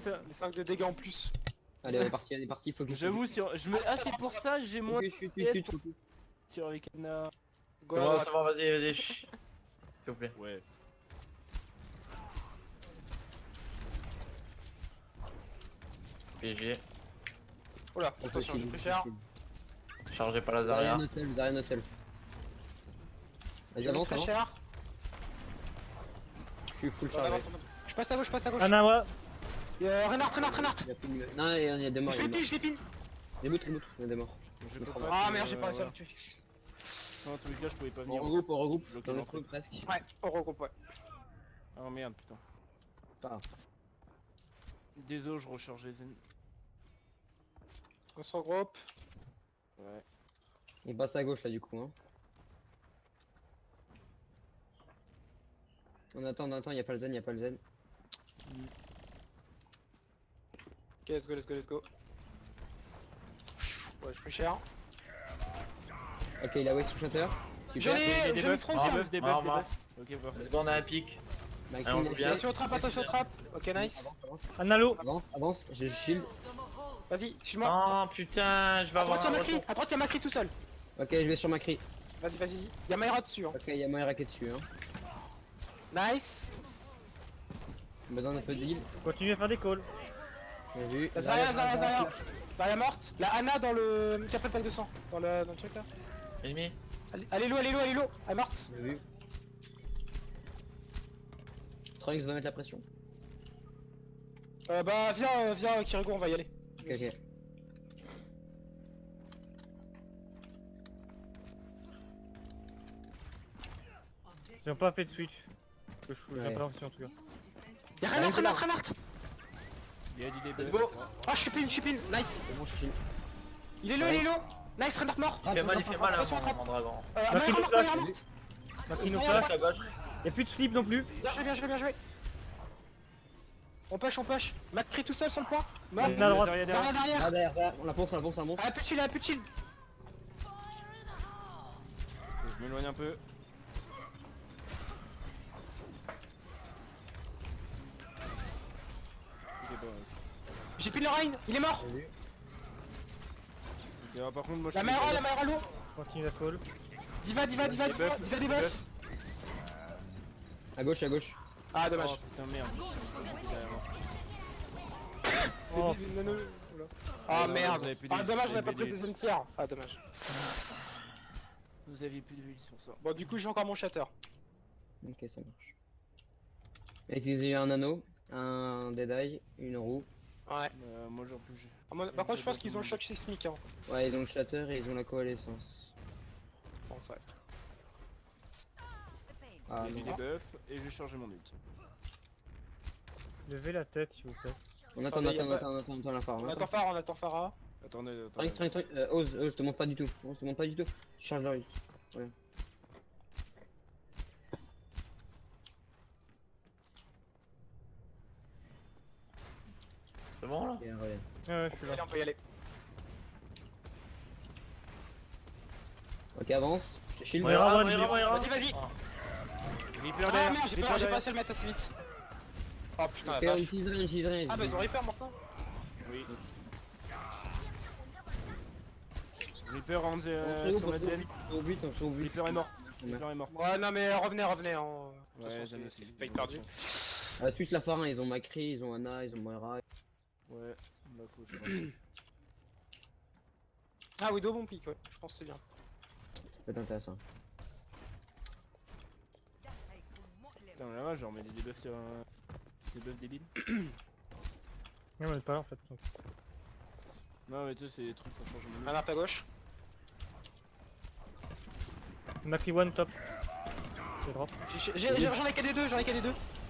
Les 5 de dégâts en plus. Allez, on est parti, focus. J'avoue, si je me. Ah, c'est pour ça que j'ai moins de Chut, FPS pour tirer avec Anna. Go C'est à bon, droite. c'est bon, vas-y. S'il vous plaît. Ouais. PG. Oula, attention, j'ai pris cher. Chargez pas la Zarya Zarya. no self, Zarya no self. Vas-y, J'ai avance, pris avance. cher. Je suis full On chargé. avance, je passe à gauche, je passe à gauche. Anawa. Renard. Il a plus de... Non, il y a des morts. Je l'ai pin. Reboot, il y a des morts. Je peux Ah, pas Ah te- merde, j'ai pas réussi à voilà. le tuer. Dans tous les cas, je pouvais pas On venir. regroupe, Bloqué dans le l'entrée. truc presque. Ouais, on regroupe, ouais. Oh merde, putain. Ah. Désolé, je recharge les ennemis. On se regroupe. Ouais. Il passe à gauche là du coup. Hein. On attend, il y a pas le zen, Ok, let's go. Ouais, je pris cher. Ok, il a waste sous shatter. J'en Super. ai, Des j'ai mis buffs, trop des de buffs, des buffs, Mort, des mort. buffs. Ok, parfait. Let's go, on a un pic. Mike, Ah, on il joue est- bien. Attention au trap. Ok, nice. Analo. Avance, j'ai shield. Vas-y, suis-moi. Oh putain, je vais À avoir droite, un y'a Macri. retour. À droite, y'a Macri tout seul. Ok, je vais sur Macri. Vas-y. Y'a Myra dessus. Hein. Ok, il y a Moira qui est dessus. Hein. Nice. On me donne un peu de heal. Continue à faire des calls. J'ai vu. Zarya morte. La Anna dans le. Qui a pas de pack de sang. Dans le truc là. Ennemi. Allez, l'eau. Elle est morte. J'ai vu. Trunks va mettre la pression. Bah, viens, Kirigo, on va y aller. Ok. Ils ont pas fait de switch. Que j'ai Ouais. pas l'impression en tout cas. Y'a Renard. Il y a du debuff. Let's go. Ah, je suis pin. Nice. C'est bon, je shield. Il est low. Nice, Renard mort. Il fait mal, hein, Attention, attrape. mon dragon. Macri nous Myra flash. morte. Macri nous Zarya flash. À gauche. Y'a plus de slip non plus. Bien joué. On push. Macri tout seul sur le point. Mort. On est à droite. Zarya derrière. Zarya derrière. Ah, derrière, on la ponce. Ah, plus de shield. Je m'éloigne un peu. Ok, bon, J'ai pin le Rain. Il est mort. J'ai vu. ok, par contre, moi je La suis- Myra lourd. Continue la call. Diva des buffs. À gauche. Ah, dommage. Oh putain, merde. Derrière moi. Oh. Ah vous merde. avez plus de- Ah dommage, on a vous pas avez pris le des- deuxième tiers. Ah dommage. Vous aviez plus de vie sur ça. Bon du coup j'ai encore mon shatter. Ok, ça marche. Il a utilisé un anneau, un Deadeye, une roue. Ouais. Moi j'en plus. Par contre je pense qu'ils ont le choc sismique hein. Ouais, ils ont le shatter et ils ont la coalescence. Je pense ouais. Ah Il y a du non. debuff et j'ai chargé mon ult. Levez la tête s'il vous plaît. On attend Attendez, y a pas- l'infar. On attend Farah. Attendez. Trunks, Ose, je te montre pas du tout. Tu charges leur ult. Ouais. C'est bon là? Et reviens. Ouais, je suis là. Allez, on peut y aller. Ok, avance. Je te shield. Moira, Vas-y. Reaper Ah derrière. merde, j'ai Reaper pas derrière. réussi à le mettre assez vite. Oh putain Ok, la on vache. utilise rien. Ah bah ils ont Reaper maintenant. Oui. Reaper en On se sur la zen. au but. Reaper est mort. Reaper est mort. Ouais non mais revenez hein. De toute Ouais, façon, j'aime c'est aussi. fake perdu. Switch la Farin, ils ont Macri, ils ont Anna, ils ont Moira. Ouais, bah faut je sais Ah Widow bon pick ouais, je pense que c'est bien. Ça peut être intéressant. Putain, là-bas, je remets des debuffs sur des buffs débiles. Non, on est pas là en fait. Donc. Non, mais tu sais, c'est des trucs pour changer de Renard à gauche. Macri one top. C'est drop. J'en ai qu'à des deux.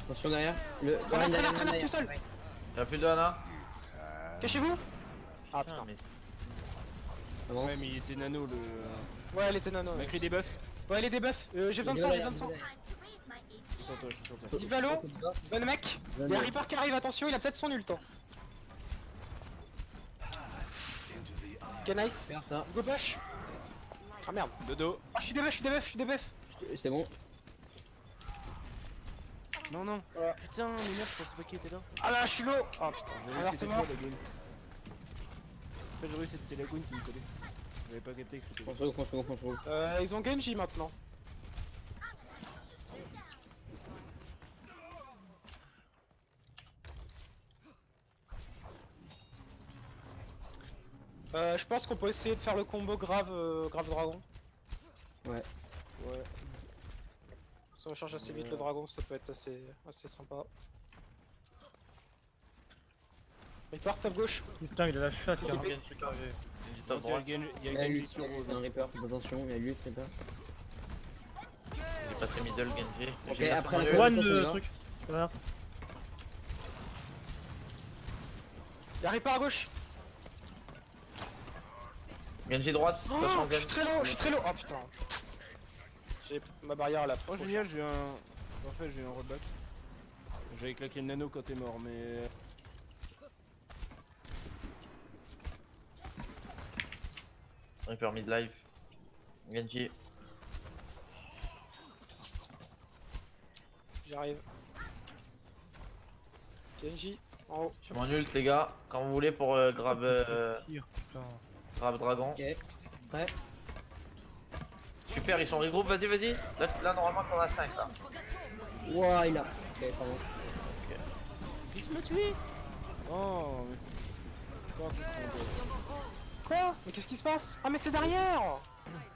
Attention derrière. Le Renard tout seul. Y'a plus de Hana? Cachez-vous. Ah putain. mais. Avance. Ouais, mais il était nano le. Ouais elle était nano. On a Ouais. créé des buffs. Ouais les debuffs. J'ai besoin de sang, j'ai besoin de sang. Je suis sur toi. Divalo. Bon mec. Y'a Reaper qui arrive, attention, il a peut-être son ult. Hein. Ok nice. Faire ça. Go push. Ah merde. Dodo. Ah je suis debuff. C'est bon. Non, non. Voilà. Putain, mais merde, je pensais pas qu'il était là. Ah là, je suis low. Oh putain, J'avais vu alors que c'est c'était mort. toi la game. En fait, j'aurais vu que c'était la Gwen qui me collait. J'avais pas capté que c'était. Contrôle. Ils ont Genji maintenant. Je pense qu'on peut essayer de faire le combo grave dragon. Ouais. Ouais. Si on charge assez vite le dragon, ça peut être assez sympa. Il part top gauche. Putain, il a la chatte, C'est hein. épée. Genji top Il y a droite. il y Il y a a Genji 8, sur Rose. c'est un Reaper, faites attention, il y a 8 Reaper. J'ai passé middle Genji. Ok, J'ai après mis la un peu One ça, c'est le bien. truc. Voilà. Il arrive par à gauche. Genji droite, Oh, attention je suis Genji. très low, je suis très low. Oh putain. J'ai ma barrière à la Oh génial, j'ai un... En fait, j'ai eu un rollback. J'avais claqué le nano quand t'es mort, mais... Reaper mid life. Genji. J'arrive. Genji, en haut. J'ai mon ult les gars, quand vous voulez pour Tire, putain. Ok, grave dragon. prêt. Super, ils sont regroup, vas-y, vas-y. Là normalement t'en as 5 là. Ouah, il a. Ok, pardon. Il se m'a tué. Oh, mais... Oh, putain, Quoi? Mais qu'est-ce qui se passe? Ah mais c'est derrière!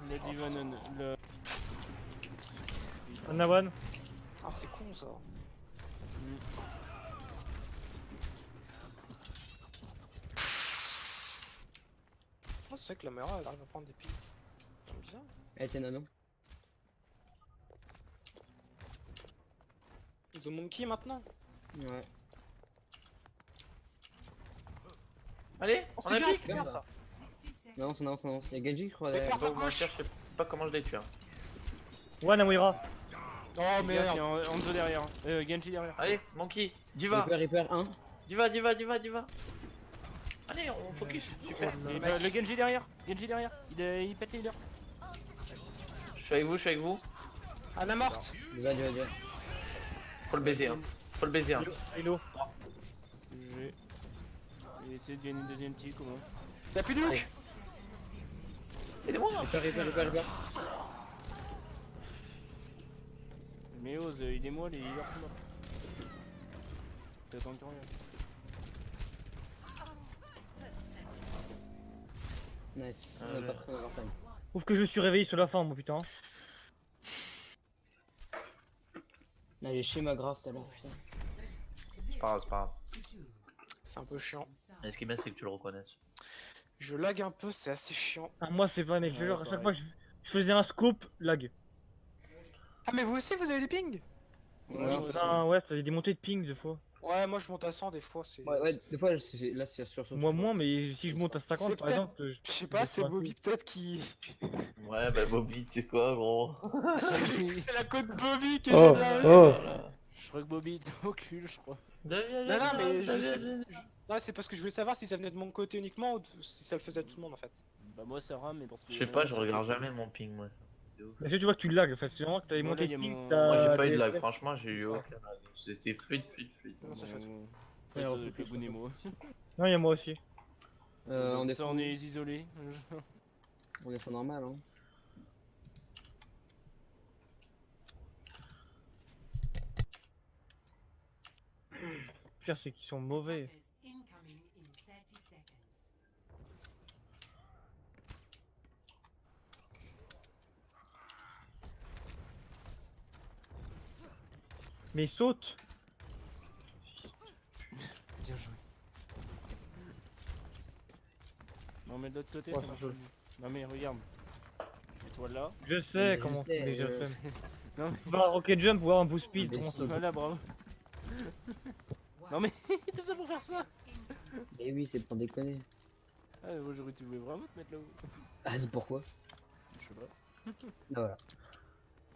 le Divanon, le... Anna one. Ah c'est con ça. Ah c'est vrai que la Mera elle arrive à prendre des piles. C'est bizarre. Elle était nano. Ils ont Monkey maintenant? Ouais. Allez, Oh, on c'est a bien, pique. c'est bien ça! Non, il y a Genji, je crois. Mais derrière. faire- Bon, moi, je sais pas comment je l'ai tué. Hein. One à Moira. Oh Gars, merde! il y a Hanzo derrière. Genji derrière. Allez, Monkey, Diva, Reaper 1. Diva. Allez, on focus, super. Et le Genji derrière. Il pète les healers. Je suis avec vous. Anna morte! Du bas. Faut le baiser, hein. Faut le baiser, hein. Hello. J'ai essayé de gagner une deuxième tic, comment? Y'a plus de Allez. hook! Aidez-moi. Reaper. Mais ose, aidez-moi, les healers sont morts. T'attends que rien. Nice. Ah, On a ouais. pas pris un overtime. Ouf que je me suis réveillé sur la fin, moi putain. Là, j'ai chez ma grave tout à l'heure, putain. C'est pas grave. C'est un peu chiant. Mais ce qui est bien, c'est que tu le reconnaisses. Je lag un peu, c'est assez chiant. Ah, moi c'est vanné, je Ouais, jure, à chaque pareil. fois je faisais un scope, lag. Ah mais vous aussi vous avez du ping? Ouais, moi un peu aussi. ça. Ah ouais, ça a des montées de ping des fois. Ouais moi je monte à 100 des fois c'est... Ouais, des fois, là, c'est sur Moi moins, mais si je monte à 50 C'est par peut-être- exemple, Je sais pas, c'est Bobby peut-être qui... Ouais, bah Bobby, tu sais quoi, gros. c'est la côte Bobby qui est Oh, géniale. oh. Je crois que Bobby était au cul, je crois. Non mais je sais... Non c'est parce que je voulais savoir si ça venait de mon côté uniquement ou si ça le faisait à tout le monde en fait. Bah moi ça rame, mais parce que... Je sais pas, je regarde jamais mon ping, moi. Ça. C'est ouf. Est-ce que tu vois que tu lag en fait, c'est vraiment que t'avais Bon, monté là, y de a ping, mon- t'as... Moi, j'ai pas eu de des- lag, franchement, j'ai eu aucun lag. C'était fluide. Non, c'est chouette. Faites Alors, avec le focus, Gunemo. Non, y'a moi aussi. On Ça défend. on est isolés. On défend normal, hein. Le pire c'est qu'ils sont mauvais. Mais ils sautent. Bien joué. Non mais de l'autre côté Ouais, ça ça marche peut. mieux. Non mais regarde. Et toi là. Je sais Mais je comment sais, c'est déjà ouais. fait. Non mais... Faut faire un rocket jump ou un boost speed, Mais comment si. ça Voilà bravo. Non mais t'es ça pour faire ça. Eh oui, c'est pour déconner. Ah moi j'aurais tu voulais vraiment te mettre là-haut. Ah, c'est pourquoi? Je sais pas. Ah, voilà.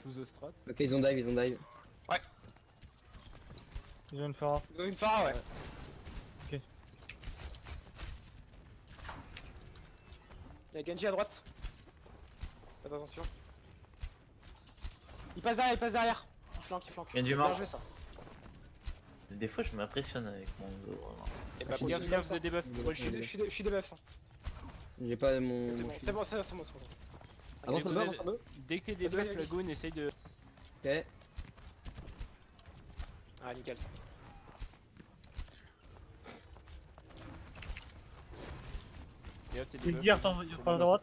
To the strat. Ok, ils ont dive. Ils ont une Pharah. Ils ont une Pharah ouais. Ok. Y'a Genji à droite. Faites attention. Il passe derrière. Il flanque. Genji Bien mort. joué ça. Des fois, je m'impressionne avec mon Go, vraiment. Et bah, je suis continue Gaffe, comme gaffe ça. de debuff. Je suis debuff. Hein. J'ai pas mon. C'est mon bon, shield. c'est bon, c'est bon. Avance un peu, avance un peu. Dès que t'es Vas-y, debuff, vas-y. Lagoon, essaye de. Ok. Ah, nickel ça. Et hop, t'es Il debuff. dit attends, il repart à droite.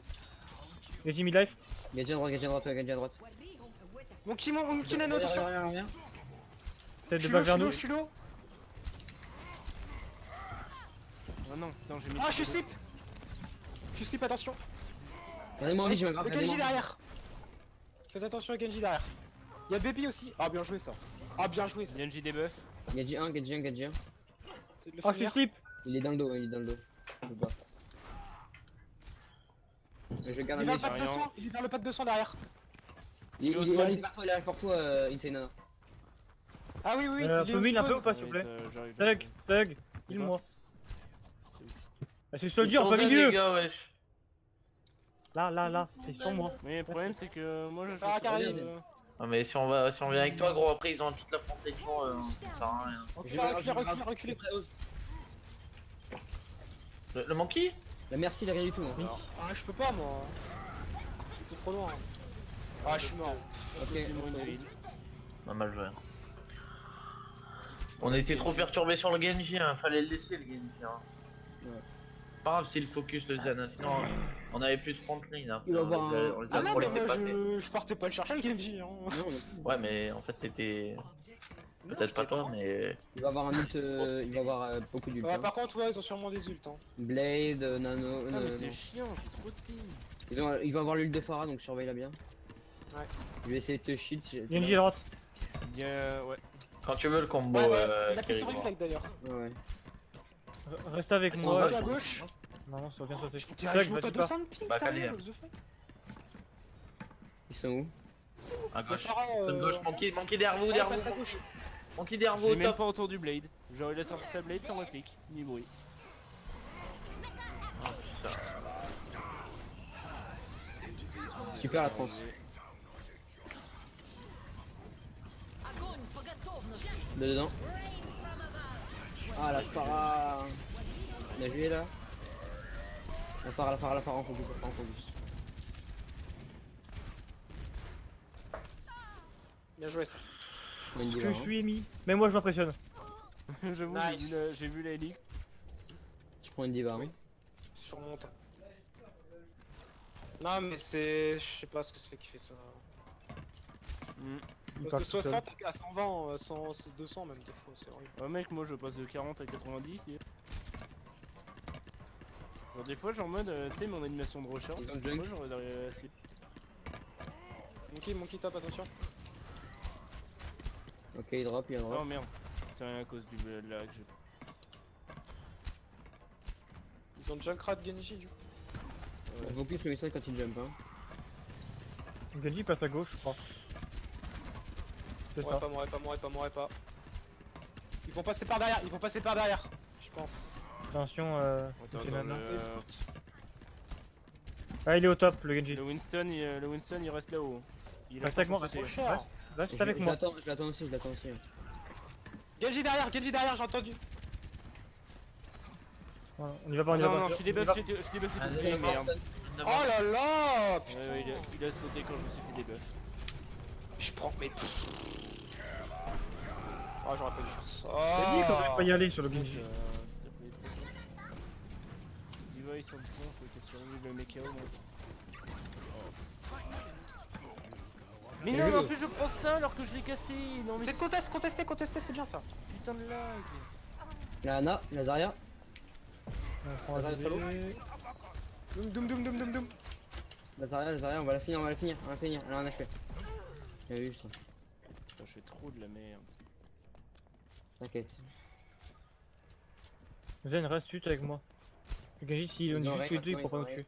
Genji mid-life. Gadget à droite, gadget à droite, ouais, gadget à droite. Mon petit nano, attention. Reviens. Peut-être Je de suis bas low, vers nous. je suis low. Oh non, putain, j'ai mis. Ah, je suis slip. Je suis slip, attention. Regardez-moi en vie, je me grave. Le Genji derrière. Faites attention à Genji derrière. Y'a Baby aussi. Ah, bien joué ça. Ah, bien joué ça. Genji debuff. Gadget 1, gadget 1, gadget 1. C'est de le Oh, je suis faire. slip. Il est dans le dos, il est dans le dos. Je peux pas. Mais je garde Il un est vers mec. le pack 200. Il est vers le pack 200 derrière. Il arrive par toi, il arrive par toi, Insane Nana. Ah oui, oui. Un il est peu au mine, un peu spawn. ou pas, s'il vous plaît. J'arrive. Thug, heal-moi. Ah, c'est Soldier en Ils sont plein zen, les milieu. gars, wesh. Là, c'est sur moi. Mais le problème, c'est que moi, je Ça va carrer. Ah, mais si on vient avec toi, gros, après ils ont toute la protection, ça sert à rien. Reculez. Le monkey? La merci, il a rien du tout. Hein. Ah, je peux pas, moi. J'étais trop loin. Ah, je suis mort. Ok. On a mal joué. On était trop perturbés sur le Genji, hein. Fallait le laisser le Genji. Hein. Ouais. C'est pas grave si le focus le Zen, hein. Sinon on avait plus de front line. Après, Il va avoir on les a Ah non, trop mais laissé moi, passer. je partais pas le chercher le Genji. Hein. Non, Ouais, mais en fait t'étais. Peut-être pas toi, mais. il va avoir un ult, il va avoir beaucoup d'ult. Ouais, Hein. par contre, ouais, ils ont sûrement des ults. Hein. Blade, Nano. Putain, mais non. c'est chiant, j'ai trop de ping. Il va avoir l'ult de Pharah, donc surveille-la bien. Ouais. Je vais essayer de te shield si j'ai. Genji à droite. Bien, ouais. Quand tu veux le combo, Ouais, il a pris Kerry, son gros. reflect d'ailleurs. Ouais. Reste avec Ils sont moi. en bas, À gauche. Non, ça va bien se passer. Je Thug, je monte vas-y à pas. 200 de ping, Bah, sérieux, Kalia. what the fuck. Ils sont où? À gauche. Farah, De gauche, monkey derrière vous, ouais, derrière passe à vous. gauche. Monkey derrière vous, J'ai au même top. pas entendu Blade. Genre, il a sorti sa Blade sans réplique, ni bruit. Super la trans. De dedans. Ah la Pharah. On a joué là. La Pharah en focus, en focus. Bien joué ça. On a une Ce diva, que hein. je suis émis. Mais moi, je m'impressionne. J'avoue, Nice. j'ai vu la Helix. Je prends une diva. Hein. Surmonte. Non, mais c'est. Je sais pas ce que c'est qui fait ça. Il De part tout seul. 60 à 120, 100, 200 même des fois, c'est horrible. Ouais, mec, moi je passe de 40 à 90. Genre, des fois, genre en mode, tu sais, mon animation de recharge. Ils ont junk. Moi, j'aurais derrière la slip. Monkey top, attention. Ok, il drop, il drop. Oh merde. C'est rien à cause du lag. Ils ont Junkrat Genji du coup. On focus le missile quand il jump. Hein. Genji passe à gauche, je crois. C'est ça. Pas moi. Ils vont passer par derrière, je pense. Attention, Attends, c'est attends, maintenant. Ah, il est au top, le Genji. le Winston il reste là-haut. Il a Reste pas avec moi, sauté. reste, trop cher. reste avec moi. Je l'attends aussi, hein. Genji derrière, j'ai entendu. Voilà, on y va pas, on y va Non, pas. non, je suis débuff, je suis débuff Ah, tout désolé, le merde. Oh là là, putain. Ouais, il a sauté quand je me suis fait débuff. Je prends mes. Oh, j'aurais pas dû faire ça. J'ai dit qu'on devait pas y aller sur le Donc, Genji. t'as pris trop tôt. Diva, ils sont bons, faut qu'il survive le mec KO. Mais J'ai non, vu, mais en plus je prends ça alors que je l'ai cassé. Non, mais C'est contester, c'est bien ça. putain de lag. La Ana, la Zarya. On prend Ça un va être DD. Doum. La Zarya, on va la finir. Elle a un HP. J'ai vu ça. Putain, je fais trop de la merde. T'inquiète. Zen, reste chute avec moi. Le Genji, s'il Ils est ont juste Rain tous les deux, il maintenant, pourra pas ils nous ont tuer.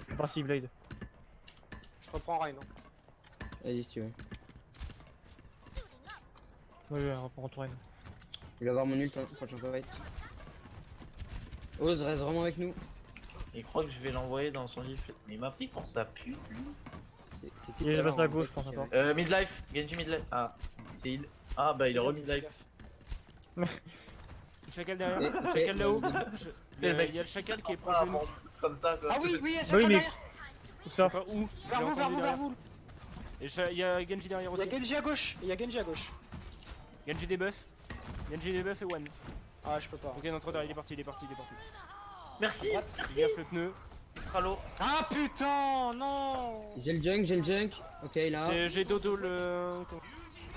C'est parti, Blade. Je reprends Rain. Hein. Vas-y si tu veux. Ouais, on retourne. Je vais avoir mon ult, hein, prochain fight. Oz reste vraiment avec nous. Il croit que je vais l'envoyer dans son lit. Mais il m'a pris pour sa pute, lui. C'est Il est passé à gauche, je pense encore. Midlife, Genji midlife. Ah, c'est il. Ah, bah il est re-midlife. Chacal derrière, Et- chacal là-haut. C'est le mec Il y a le chacal qui est proche Ah, de nous. bon, comme ça quoi. Ah oui, oui, Oui, j'ai mais- derrière. Où Je ça sais pas où. Vers J'ai vous, entendu vers vous, vers derrière. vous. Et il y a Genji derrière Il y aussi. a Genji à gauche. Il y a Genji à gauche. Genji debuff. Genji debuff et one. Ah, je peux pas. Ok, notre il est parti, il est parti, il est parti. Merci. Fais gaffe le pneu. Trallo. Ah putain, non. J'ai le junk. Ok, là. J'ai dodo le.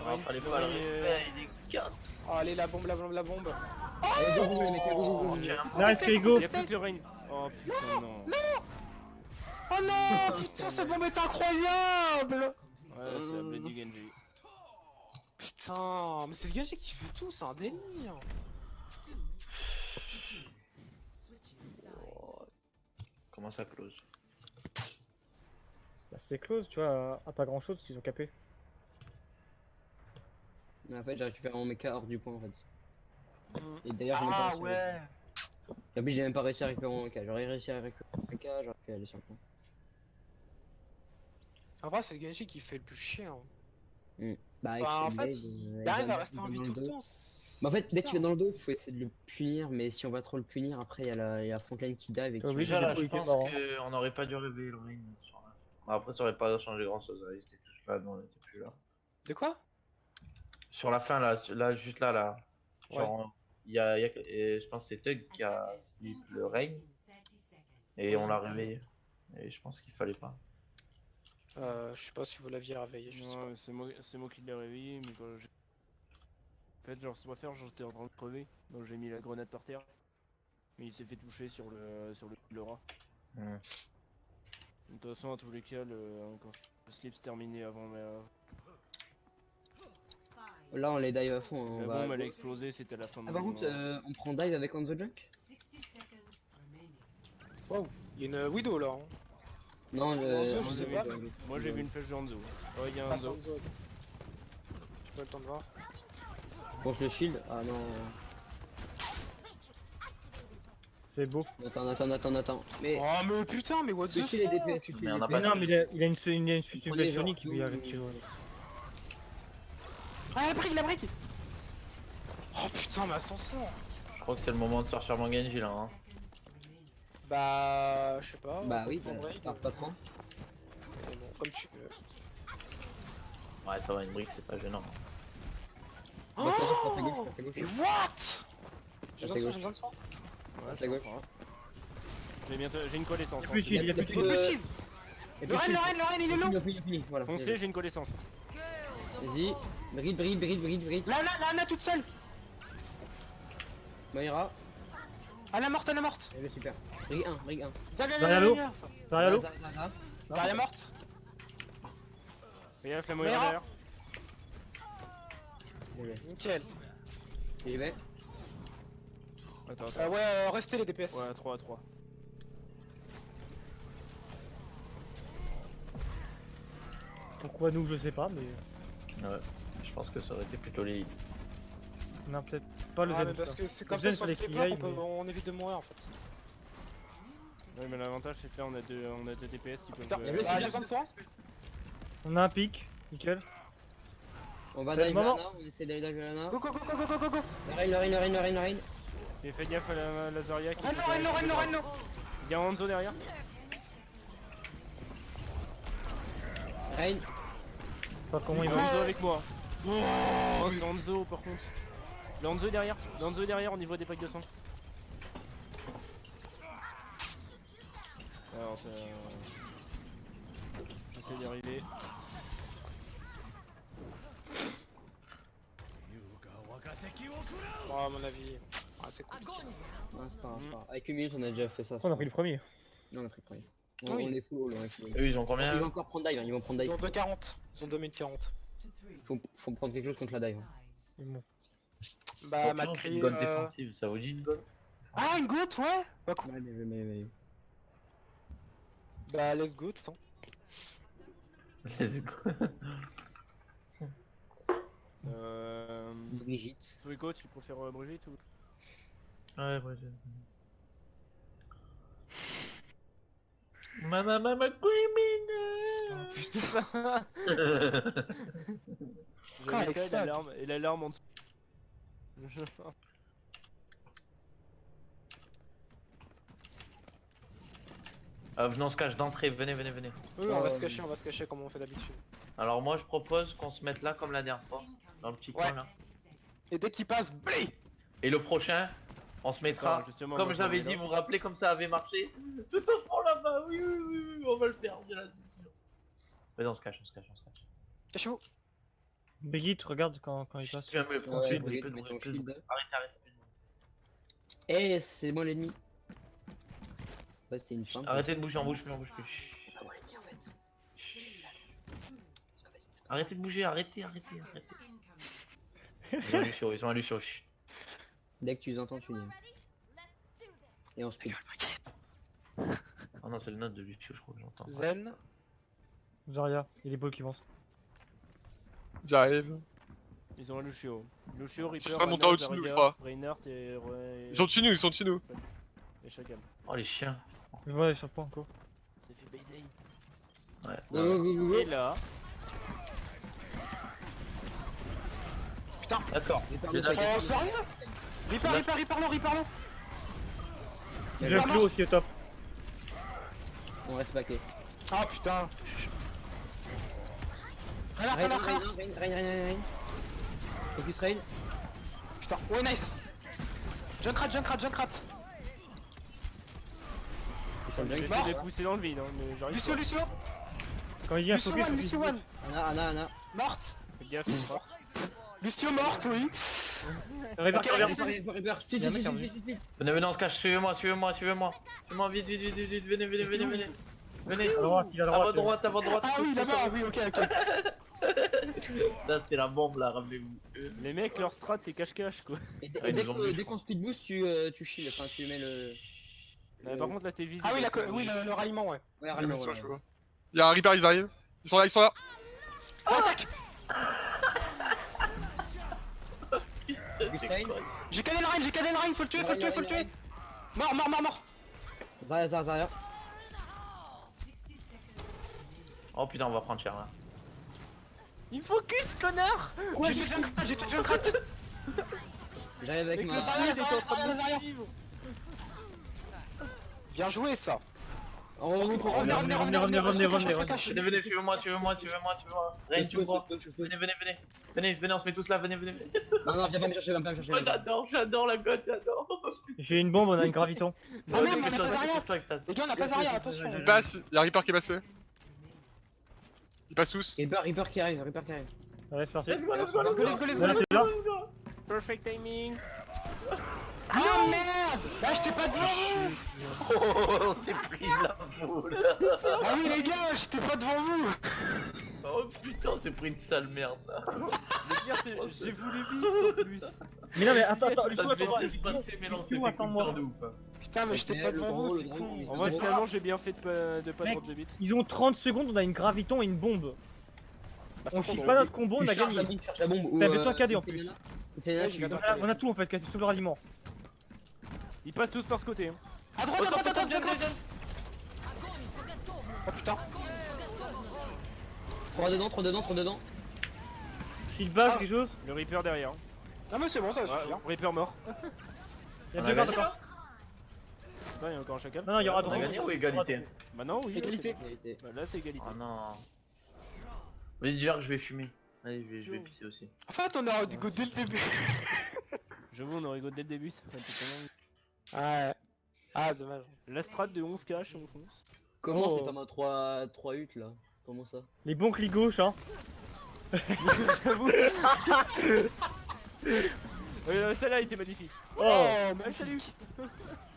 Ah, fallait pas le Oui, récupérer, il est casse. Oh, allez, la bombe, la bombe, la bombe. Allez, go, go, les mecs, go, go, go, Oh, go. j'ai un Là, c'est go. Il y a plus de rain. Oh putain, non. Oh non, putain, cette bombe est incroyable. Ouais, c'est la Bloody Genji. Putain, mais c'est le Genji qui fait tout, c'est un délire. Comment ça close? Bah, c'est close, tu vois, à pas grand chose qu'ils ont capé. Mais en fait, j'ai récupéré mon mecha hors du point en fait. Mm. Et d'ailleurs, j'ai même pas Ah réussi. ouais. En plus, j'ai même pas réussi à récupérer mon mecha. J'aurais réussi à récupérer mon mecha, j'aurais pu aller sur le point. En vrai, c'est le Genji qui fait le plus chier. Hein. Bah, avec Bah, en ses fait, blades, il arrive à rester en dans vie le tout dos. le temps. Bah, en fait, dès qu'il est dans le dos, faut essayer de le punir, mais si on va trop le punir, après il y a la frontline qui dive et T'es qui. obligé Déjà de là, tout je hyper pense marrant. qu'on aurait pas dû réveiller le ring. Bon, après, ça aurait pas changé grand chose. Ils étaient tous là, nous on était plus là. De quoi? Sur la fin, là, juste là. Genre, et je pense que c'est Tug qui a slip le règne et on l'a réveillé. Et je pense qu'il fallait pas. Je sais pas si vous l'aviez réveillé, je sais pas. Ouais, c'est moi qui l'ai réveillé, mais quand j'ai. En fait, genre, ce qu'on va faire, j'étais en train de crever, donc j'ai mis la grenade par terre. Mais il s'est fait toucher sur le rat. Hmm. De toute façon, à tous les cas, quand le slip se terminait avant Là, on les dive à fond. Hein, on la va... bombe elle a explosé, c'était la fin de Ah, par contre, on prend dive avec On the Junk? Il y a une Widow là. Hein. Non, Hanzo, je On sais the pas. Junk. Moi j'ai vu une flèche de Hanzo. Oh, il y a un Ah, c'est Hanzo. Hanzo. J'ai pas le temps de voir. Pense le shield. Ah non. C'est beau. Attends. Mais. Oh, mais putain, mais what the Le fuck? shield est DPS, Mais on a Mais pas non, mais il a une Prenez, super genre, Sonic qui lui arrive. Tu vois. Ah, la brique! Oh putain, mais ascenseur! Je crois que c'est le moment de sortir mon Genji là. Hein. Bah, je sais pas. Bah oui, en vrai, par patron. mais bon, comme tu veux. Ouais, ça va, une brique, c'est pas gênant. Passe à gauche, passe à gauche. Et what? J'ai Passe à besoin de gauche. j'ai besoin de soin. Ouais, Passe à gauche. J'ai une connaissance. Il y a plus de shield, il y a plus de Il shield. peut shield! Le Ren, il est long! Fini, voilà. Foncez, j'ai une connaissance. Vas-y. Bride. Là, Anna toute seule! Moira. Anna morte! Elle est super. Brig 1. Derrière l'eau. Derrière l'eau. Zarya morte! Et là, la Moira Moira. derrière. Nickel! Il est Attends. Ouais, restez les DPS. Ouais, 3 à 3. Pourquoi nous, je sais pas, mais. Ouais. Je pense que ça aurait été plutôt les. Non, peut-être pas le Ah, mais Z. parce que c'est Le comme Z, ça sur fallait ces qu'il blocs, aille, mais- on évite de mourir en fait. Ouais, mais l'avantage c'est que là on a deux DPS qui peuvent. Putain, Il y avait ah, le j'ai besoin de soin? On a un pic. Nickel. On va C'est le dive moment. Lana, on essaie d'aller dive Lana. Go! Le Rain. Et fais gaffe à la Zarya qui. Renno! Il y a un Hanzo derrière. Rain. Je sais pas comment Il il y a va. Hanzo avec moi. Oh, c'est Hanzo par contre. Le Hanzo derrière au niveau des packs de sang. Alors c'est. J'essaie d'y arriver. Oh, à mon avis. Ah, c'est compliqué. Non, c'est pas grave. Avec une minute, on a déjà fait ça. On a pris le premier. Non, on a pris le premier. Oui. On est full haul, on est full haul. Eux, ils ont Ils combien vont encore prendre dive, ils vont prendre Ils dive. ont 2,40. Ils ont 2 minutes 40. Faut prendre quelque chose contre la dive. C'est bon. Bah, Une Macri. gold défensive, ça vous dit une gold? Ah, une goutte, ouais! Bah, cool. Ouais, mais. Bah, let's go, attends. Let's go. Brigitte. Suiko, tu préfères Brigitte ou. Ouais, Brigitte. Mama criminal. Putain! J'avais fait Alexa. l'alarme et l'alarme en dessous. Venez, on se cache d'entrée, venez. Oui, on va se cacher comme on fait d'habitude. Alors moi je propose qu'on se mette là comme la dernière fois, dans le petit coin Ouais. là. Et dès qu'il passe, bli. Et le prochain, on se mettra, Attends, justement, comme moi, je j'avais me mets dit, là. vous vous rappelez comme ça avait marché. Tout au fond là-bas, oui, on va le faire, c'est là, c'est sûr. Vas-y, on se cache. Cachez-vous. Begit, regarde quand il passe. Tu vas me Ouais, plus de Brigitte, bruit, mets ton plus de bruit. shield. Arrêtez. Eh, c'est moi l'ennemi. En fait, c'est une fin. Arrêtez de bouger, on bouge plus. Chut. C'est pas moi l'ennemi en fait. Chut. Arrêtez de bouger, arrêtez. Ils ont un Lucio, chut. Dès que tu les entends, tu viens. Et on speed. Oh non, c'est le note de Lucio, je crois que j'entends. Zen. Zarya, il y a des balles qui vont. J'arrive. Ils ont un Lucio. Lucio, Reaper, C'est pas monté au-dessus de nous, je crois. Reinhardt et... Ils sont dessus nous. Et Chacal. Oh les chiens. Ouais, sur le point encore. C'est fait baiser. Ouais. Et là... D'accord. Reaper, Oh, sérieux? Reaper-le. J'ai un clos aussi au top. On reste backé. Ah putain. Rain. Rein. Focus Rain. Putain, ouais, nice. Junkrat. C'est sur le Je vais jungle. essayer de les pousser dans le vide, hein, mais j'arrive pas. Lucio. Quand il vient focus, Lucio one. Anna. Morte. Fais gaffe, c'est mort. Lucio morte, oui. Reaper Ok, qui revient. Reaper. Vite. Venez, on se cache, suivez-moi. Suivez-moi, vite, venez. Venez. À droite, il est à À droite. votre droite. Ah oui, là-bas, oui, ok. Là, c'était la bombe, là, rappelez-vous. Les mecs, leur strat c'est cache-cache quoi. Et Ah, ils nous ont vu, je dès crois. qu'on speed boost, tu shield. Enfin, tu mets le. Par contre, là t'es visible. Ah oui, le ralliement, ouais. Ouais, Il y a ralliement. je vois. Il y a un Reaper, ils arrivent. Ils sont là. Oh, attaque. Focus Rain. J'ai cadé le Rein, faut le tuer. Mort. Zarya. Oh putain, on va prendre cher là. Il focus, connard. Ouais, j'ai tout Junkrat. J'arrive avec Mec, ma. le Zarya, speed est en train de Zarya. me suivre. Bien joué, ça. On revient pour Revenez. Venez, suivez-moi. Rein, tu me vois. Venez, on se met tous là, venez. Non, viens pas me chercher. J'adore la gote, j'adore. J'ai une bombe, on a une graviton. Ah merde, on a pas Zarya. Les gars, on a pas Zarya, attention. Il passe. Il y a un Reaper qui est passé. Ils passent tous. Reaper qui arrive. Allez, c'est parti. Let's go. Let's Voilà, go. c'est là. Perfect timing. Ah merde. Là, j'étais pas devant. Oh, on s'est pris la boule. Ah oui, les gars, j'étais pas devant vous. Oh putain, on s'est pris une sale merde là. Le pire, c'est j'ai voulu vite en plus. Mais non, mais attends, Ça Lucio, devait attends, se passer, mais non, c'est Lucio, fait attends-moi. complètement de ouf. Hein. Putain, mais j'étais pas devant vous, c'est con. En vrai, finalement, j'ai bien fait de pas Mec. drop de bits. Ils ont 30 secondes, on a une graviton et une bombe. On shield pas notre combo, on a gagné. Cherche la bombe. T'as besoin KD en plus. C'est là, tu On a tout en fait, quasi tout le ralliement. Ils passent tous par ce côté. Hein. À droite, Junkrat. Oh putain. 3 dedans. Shield back, quelque chose. Le Reaper derrière. Non, mais c'est bon, ça va Ouais, suffire. Reaper mort. Il y a On deux a gardes gagné, encore. Là, il y a encore un chacal. Non, il y aura On a droit. gagné ou égalité? Bah non, oui. Égalité. Bah, là, c'est égalité. Oh non. Vas-y, déjà que je vais fumer. Allez, je vais pisser aussi. En fait, on a go dès le début. J'avoue, on aurait rigolé dès le début. Ça fait totalement- Ouais. Ah, dommage. La strat de 11 cash, on fonce. Comment Oh. c'est pas ma 3 huttes là? Comment ça? Les bons clics gauche, hein. J'avoue. Celle-là était magnifique. Oh, Allez, salut.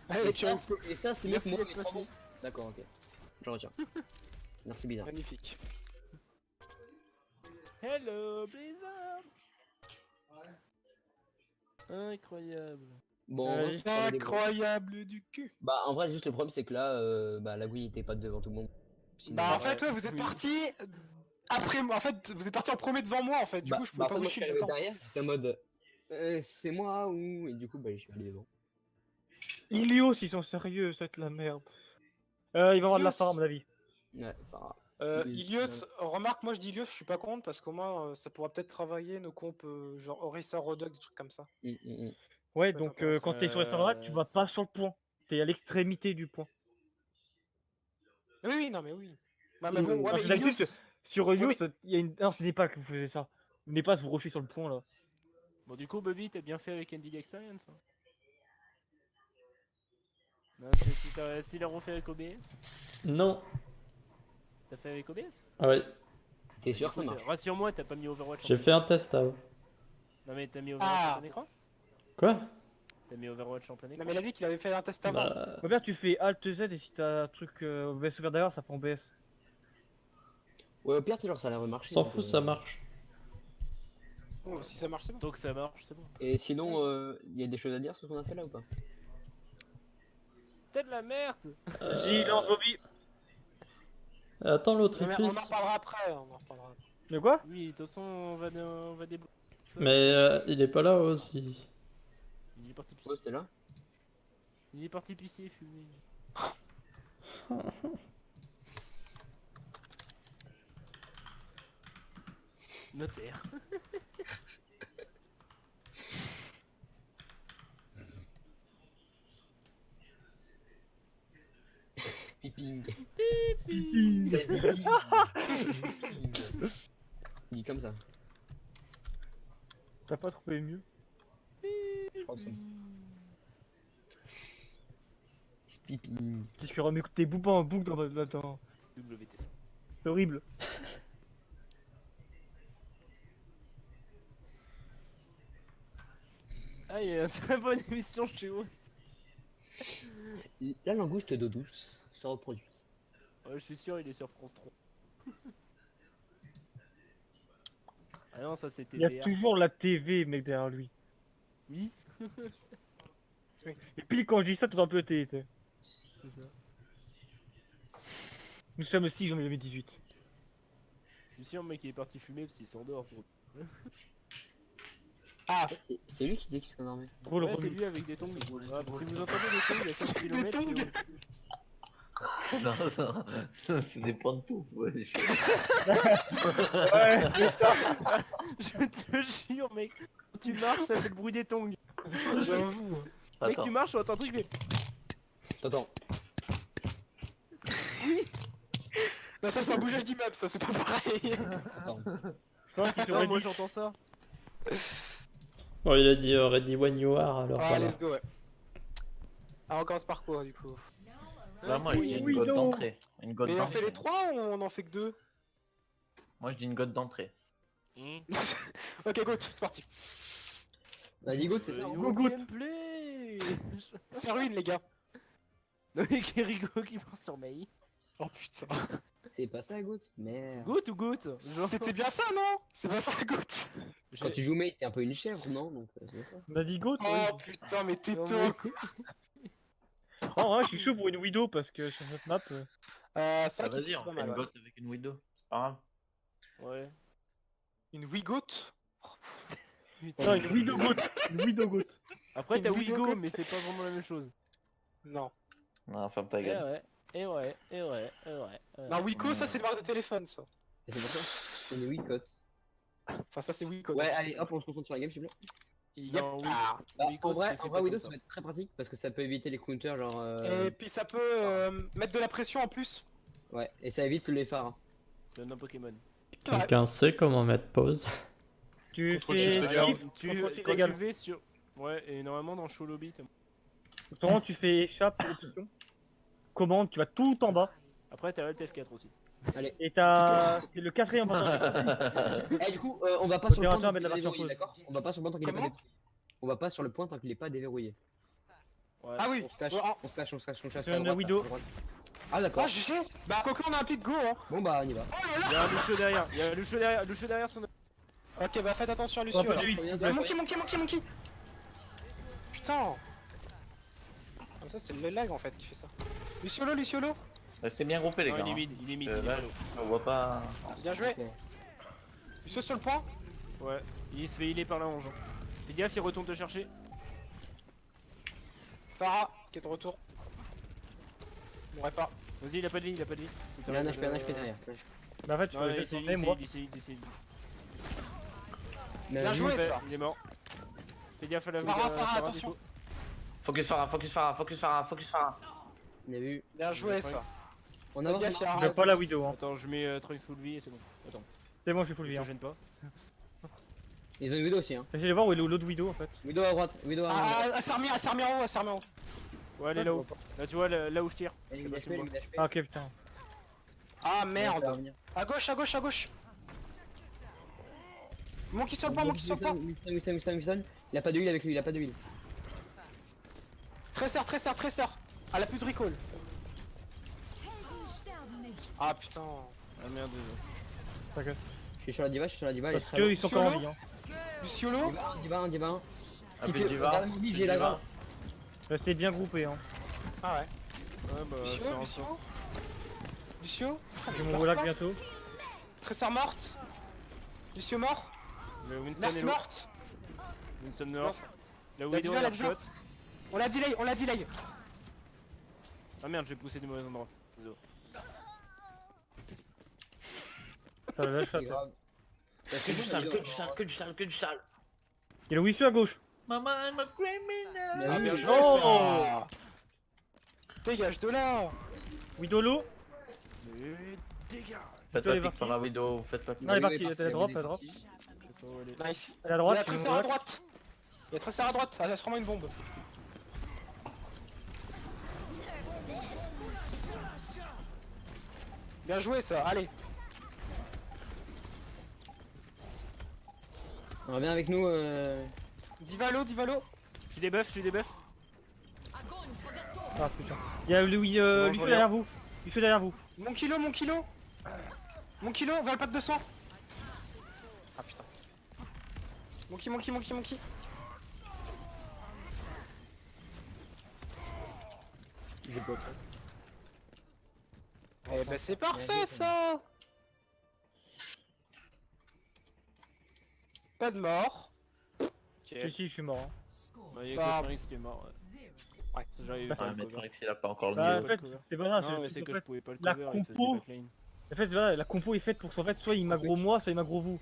Allez, tu vois. Et ça, c'est mieux que Merci moi, d'être mais passé. 3 bons. D'accord, ok. Je retiens. Merci, bizarre. Magnifique. Hello, Blizzard. Incroyable. Bon, en vrai, c'est pas des bons. Incroyable du cul. Bah, en vrai, juste le problème, c'est que là, bah, la Gouille était pas devant tout le monde. Sinon, Bah, en ouais, fait, ouais, vous êtes oui. parti après moi. En fait, vous êtes parti en premier devant moi, en fait. Du bah, coup, je bah, pouvais pas après, vous moi, je suis shield arrivé dedans. derrière, j'étais en mode. C'est moi ou. Et du coup, bah, je suis allé devant. Ilios, ils sont sérieux, ça va être la merde. Il va y avoir de la Ilios. farm, à mon avis. Ouais, enfin. Ilios, remarque, moi je dis Ilios, je suis pas contre parce qu'au moins ça pourra peut-être travailler nos comptes genre Orisa, Rodok, des trucs comme ça. Ouais, peut être donc intéressant. quand t'es sur la Sandra, tu vas pas sur le point. T'es à l'extrémité du point. Oui, oui, non, mais oui. Ouais, mais bon, ouais, Parce mais que d'habitude, Ilios. sur Ilios, mais- il y a une. Non, ce n'est pas que vous faisiez ça. N'est pas vous rusher sur le point là. Bon, du coup, Bobby, t'as bien fait avec Nvidia Experience. Hein. Non, si l'a refait avec OBS, Non. t'as fait avec OBS? Ah ouais. T'es sûr que ça marche? Rassure-moi, t'as pas mis Overwatch en J'ai plein fait un test avant. Non, mais t'as mis Overwatch Ah. en plein écran? Quoi? T'as mis Overwatch en plein Non, écran? mais il a dit qu'il avait fait un test avant. Bah. Robert, tu fais Alt Z et si t'as un truc OBS ouvert derrière, ça prend OBS. Ouais, au pire, c'est genre ça a l'air de marcher. S'en donc, fout, ça marche. Bon, si ça marche, c'est bon. Donc ça marche, c'est bon. Et sinon, il y a des choses à dire sur ce qu'on a fait là ou pas? T'es de la merde! J'y lance Bobby. Attends, l'autre Non, il mais on en puisse. reparlera après. On en reparlera après. De quoi? Oui, de toute façon, on va débloquer. Mais il est pas là aussi. Il est parti pisser. Ouais, c'était là. Il est parti pisser, fumer. Notaire. Piping. Piping. Ça se dit piping. Dit comme ça. T'as pas trouvé mieux? Je crois que c'est. Piping. Parce que remet tes boubons en boucle dans. WTC. C'est horrible. Ah, il y a une très bonne émission chez vous. La langouste d'eau douce se reproduit. Ouais, je suis sûr, il est sur France 3. Ah non, ça c'était Il y a VR. toujours la TV, mec, derrière lui. Oui, Et puis quand je dis ça, tout un peu t'es. c'est ça. Nous sommes le 6 janvier 2018. Je suis sûr, le mec, il est parti fumer parce qu'il s'endort. Sur... Ah, C'est lui qui disait qu'il s'endormait. Drôle Ouais, c'est remix. lui avec des tongs. Ah, si vous entendez des tongs, il y a 5 km, c'est où? Non, non, c'est des pantoufles. Ouais, Ouais, c'est ça. Je te jure, mec. Quand tu marches, ça fait le bruit des tongs. j'avoue. Mec, Attends. tu marches, tu entends un truc, mais. T'entends? Non, ça c'est un bougeage d'immeuble, ça c'est pas pareil. Attends. Je pense qu'il Non, serait moi dit. j'entends ça. Bon, il a dit ready when you are, alors Ah, voilà. let's go, ouais. Ah, on commence par quoi du coup? Là, moi, je dis une Oui, god donc. d'entrée. Une god Mais on fait d'entrée. les 3 ou on en fait que 2? Moi, je dis une god d'entrée. Ok, go, c'est parti. Vas-y, go, c'est ça. Yo, Go, go. gameplay. C'est ruine, les gars. Non, mais Kerigo qui part sur Mei. Oh putain. C'est pas ça, Goat. Merde. Goûte ou goûte? Genre- C'était bien ça, non? C'est pas ça, goût. Quand tu joues mate, t'es un peu une chèvre, non? Donc c'est ça. On a dit go, toi. Oh putain, mais t'es Non, tôt. Oh, ouais, je suis chaud pour une widow parce que sur cette map. C'est Ah, vrai que vas-y, c'est on pas fait mal. une Ouais. god avec une widow. C'est pas grave. Ouais. Une Wigoat? Non, une widow goat. Une widow goat. Après, Une t'as vidéo Wigo, que- mais c'est pas vraiment la même chose. Non. Non, ferme ta Eh gueule. ouais, et ouais, et ouais, et ouais. Non, Wico, ça c'est une marque de téléphone, ça. Et c'est pour ça. Une Wicote. Enfin, ça c'est Wico. Ouais, allez, hop, on se concentre sur la game, s'il vous plaît. Non, oui. Ah. Bah, Wico, en vrai, c'est fait en pas vrai Widow, comme ça va être très pratique parce que ça peut éviter les counters, genre. Et puis ça peut mettre de la pression en plus. Ouais, et ça évite les phares. C'est un Pokémon. Quelqu'un sait comment mettre pause? Tu Contrôle fais shift égal. shift, Tu, contrôle shift quand égal. tu vais sur... Ouais, et normalement dans Show Lobby, t'as- Autrement, tu fais échappe, option. Commande, tu vas tout en bas. après t'as Alt F4 aussi. Et t'as. C'est le quatrième bouton. Eh, du coup, on va pas sur le point Opérateur, tant mettre qu'il la est partie en déverrouillé, pause. d'accord? On va pas sur le point tant qu'il est pas Comment déverrouillé. On va pas sur le point tant qu'il est pas déverrouillé. Ouais. Ah oui. On se cache, Ouais, on se cache, on se cache, on chasse C'est pas à une droite, widow. à droite. Ah d'accord. Ah, GG. Bah, Coco, on a un pied de go, hein. Bon bah on y va. Il y a un Lucio derrière, il y a un Lucio derrière son... Ok, bah faites attention à Lucio. Un peu là. de vite. Combien de Ah, fois monkey. Putain. Comme ça, c'est le lag en fait qui fait ça. Luciolo. Restez bien groupés, les Non, gars. il est hein. mid, il est mid, Euh, il est là, malo. On voit pas. Bien joué. Ok. Lucio sur le point. Ouais, il se fait healer par la hange. Fais gaffe, il retourne te chercher. Farah qui est de retour. Mourrait pas. Vas-y, il a pas de vie, il a pas de vie. Il a un HP derrière. Bah en fait, tu Non, peux il le essaye, descendre, moi. il essaye. Mais Bien joué, Il ça. est mort. Fais gaffe à la Farah, attention. Focus Farah. Il a vu. Bien joué, ça. On avance. Gaffe, il y a Je veux pas la Widow, hein. Attends, je mets Trunks full vie et c'est bon. Attends, C'est bon, je suis full je vie. te Hein. gêne pas. Ils ont une Widow aussi, hein. J'allais voir où est l'autre Widow en fait. Widow à droite, Widow à droite. Ah, elle s'est remis en haut. Ouais, elle est là-haut. Là, tu vois, là où je tire. Elle Je est sais pas si HP, tu elle vois. est HP. Ah ok, putain. Ah, Elle va merde. revenir. À gauche. Monkey sur le banc. Wilson. Il a pas de heal avec lui, il a pas de heal. Tresseur. Elle a plus de recall. Ah, putain. Ah merde, T'inquiète. Je suis sur la diva, elle est Parce très qu'ils loin. sont encore en Solo vie. Hein. Luciolo. Diva 1. Un peu de diva. Regarde mon vie, j'ai la grave. Restez bien groupés. Hein. Ah ouais. Ouais, bah, je fais un saut. Lucio. J'ai mon Wolac bientôt. Tresseur morte. Lucio mort. Le Winston Merci est low. morte. Winston C'est mort. bon, La La Widow, diva, elle la diva. shot. On l'a delay. Ah merde, j'ai poussé du mauvais endroit. Désolé. Ça la lâche. C'est grave. Que du sale. Il y a le Wissu à gauche. Mais Ah, oui, bien joué, Oh. ça. Dégage de là. Widow low. Mais dégâts. Faites Toi, pas les pique sur la Widow, faites pas pique. Non, il est oui, parti, elle a drop, elle a drop. Je sais pas où elle est. Nice. Elle est à Il y droite, a j'ai mon tresseur à Wolac. droite. Il y a tresseur à droite. Ah, c'est sûrement une bombe. Bien joué, ça. Allez. On revient avec nous. Divalo. Je suis des buffs. Ah putain. Il y a Louis, Bon, Lucio je derrière vous. Lucio derrière vous. Mon kilo. Va le pack de sang. Ah putain. Monkey. J'ai pas. Eh ben c'est parfait ça. Pas de mort. Ok. Si, je suis mort. Hein. Bah, y'a Bah, que Trunks qui est mort. Ouais. J'arrive Ouais, pas à le mais cover. Trunks il a pas encore le Bah, en niveau. fait, c'est pas grave. Non, mais juste c'est qu'en que fait, je pouvais pas le la cover. il se faisait compo- backlane. En fait, voilà, la compo est faite pour qu'en fait, soit il m'aggro moi, soit il m'aggro vous.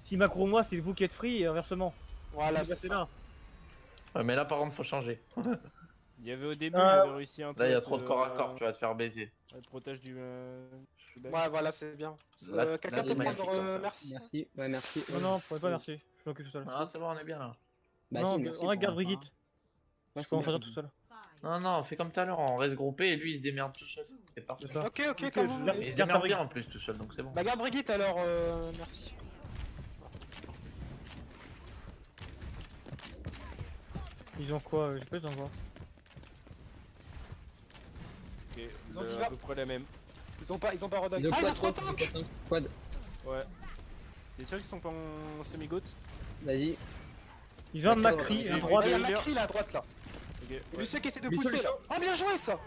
S'il m'aggro moi, c'est vous qui êtes free et inversement. Voilà, C'est c'est passé ça. là. Ouais, mais là par contre faut changer. Il y avait au début, Ah. j'avais réussi un peu. Là il y a à trop de te- corps à corps, tu vas te faire baiser. à te protéger du back. Ouais, voilà, c'est bien. Là, Quelqu'un là, peut merci, prendre quoi. merci. Merci. Ouais, merci. Non, prenez pas merci. Je m'occupe tout seul. Ah c'est bon, on est bien là. Bah, non, si, merci on regarde pour- Brigitte. Ouais, Je peux en bien. faire tout seul. Non, fais comme tout à l'heure, on reste groupé et lui il se démerde tout seul. C'est parfait. C'est ça. Ok, Ok, comme je vous l'ai- voulez. Il se Garde démerde ta bien en plus tout seul donc c'est bon. Bah garde Brigitte alors, merci. Ils ont quoi? J'ai pas besoin de voir. Ok, Ils ont à diva. peu près la même. Ils ont pas redog. Donc, Ah, ils ont quad, 3 tanks. Quad. Ouais. T'es sûr qu'ils sont pas en semi-goat? Vas-y. Ils ont un D'accord, Macri j'ai à vu. droite. Ah, il y a Healer. Macri là à droite là. Ok. Et Ouais. Lucio qui essaie de Lucio, pousser là. Lucio. Oh, bien joué ça.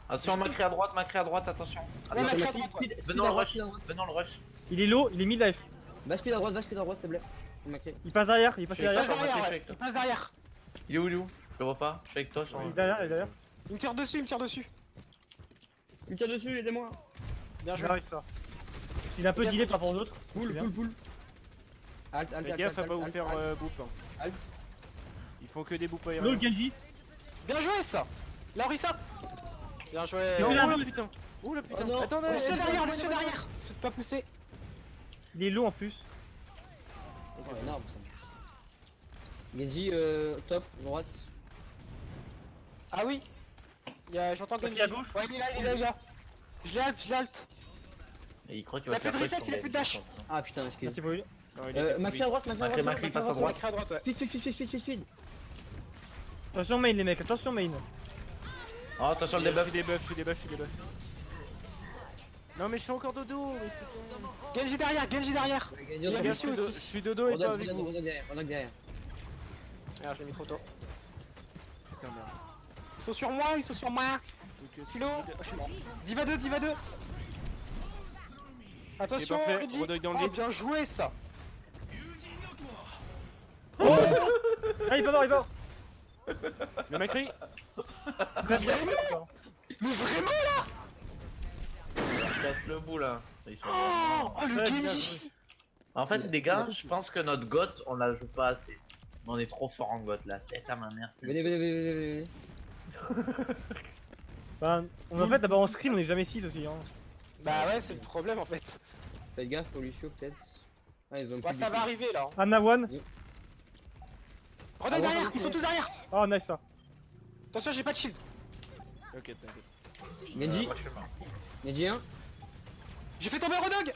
Attention, Macri à droite, attention. Ouais, Lucio, Macri à Macri, droite, ouais. speed Venons à le droite, rush, speed à droite. venons le rush. Il est low, il est mid life. Va speed à droite, s'il te plaît. Macri. Il passe derrière, il passe Je Il derrière. passe Macri, derrière, je suis ouais. avec toi. Il passe derrière. Il est où, Je le vois pas, je suis avec toi sur Il est derrière, il est derrière. Il me tire dessus, Il me tire dessus, aidez-moi. Bien joué. J'arrive ça. Il est un peu Bien delay joué. par rapport aux autres. Pull. Alt. Fais gaffe à pas vous faire boop. Hein. Alt. Ils font que des boops Low aériens. Genji. Bien joué ça. Larissa. Bien joué. Non, Oh là, la putain! Oh la putain! Oh non. Attendez! Lucio derrière. Faites pas pousser. Il est low en plus. Oh, énorme. Genji, top, droite. Ah oui. J'entends Macri Genji. à gauche. Ouais, il est là. Je l'alt. Et il croit qu'il Il va a plus faire de rush reflex, sur il a plus de les- dash. Ah putain, excuse. Merci pour lui. Non, il est Macri à droite, Macri passe à droite. Macri à droite, ouais. Speed. Attention main les mecs, attention main. Oh, attention le Je suis debuff. des buffs. Non mais je suis encore dodo! Mais putain! Genji derrière. Genji, Il a Fais bien gaffe, sûr je aussi. suis dodo et pas avec vous. Ronak derrière. Ah, je l'ai mis trop tôt. Putain merde. Ils sont sur moi. Donc, Kilo. Ah, je suis mort. Diva 2. Attention, parfait, Rudy. redog dans le Oh, lead. bien joué ça. Ah il va mort. Le Macri! Mais vraiment le bout là. Ils sont Oh, vraiment- le Ouais, bien Genji. joué. En fait, les gars, je pense que notre GOAT, on la joue pas assez. Mais on est trop fort en GOAT là. Tête à ma mère. c'est- Venez, venez, venez, venez, venez. Bah, en fait, d'abord en scrim, on est jamais 6 aussi. Hein. Bah ouais, c'est le problème en fait. Faites gaffe au Lucio peut-être. Ah, ils ont Bah plus ça de va Lucio. arriver là. Anna One. Redonne Ah, ouais, derrière, ouais, ils sont ouais. tous derrière. Oh, nice ça. Attention, j'ai pas de shield. Ok, t'inquiète. Genji. Moi, je suis mort. Genji 1. J'ai fait tomber Rodog.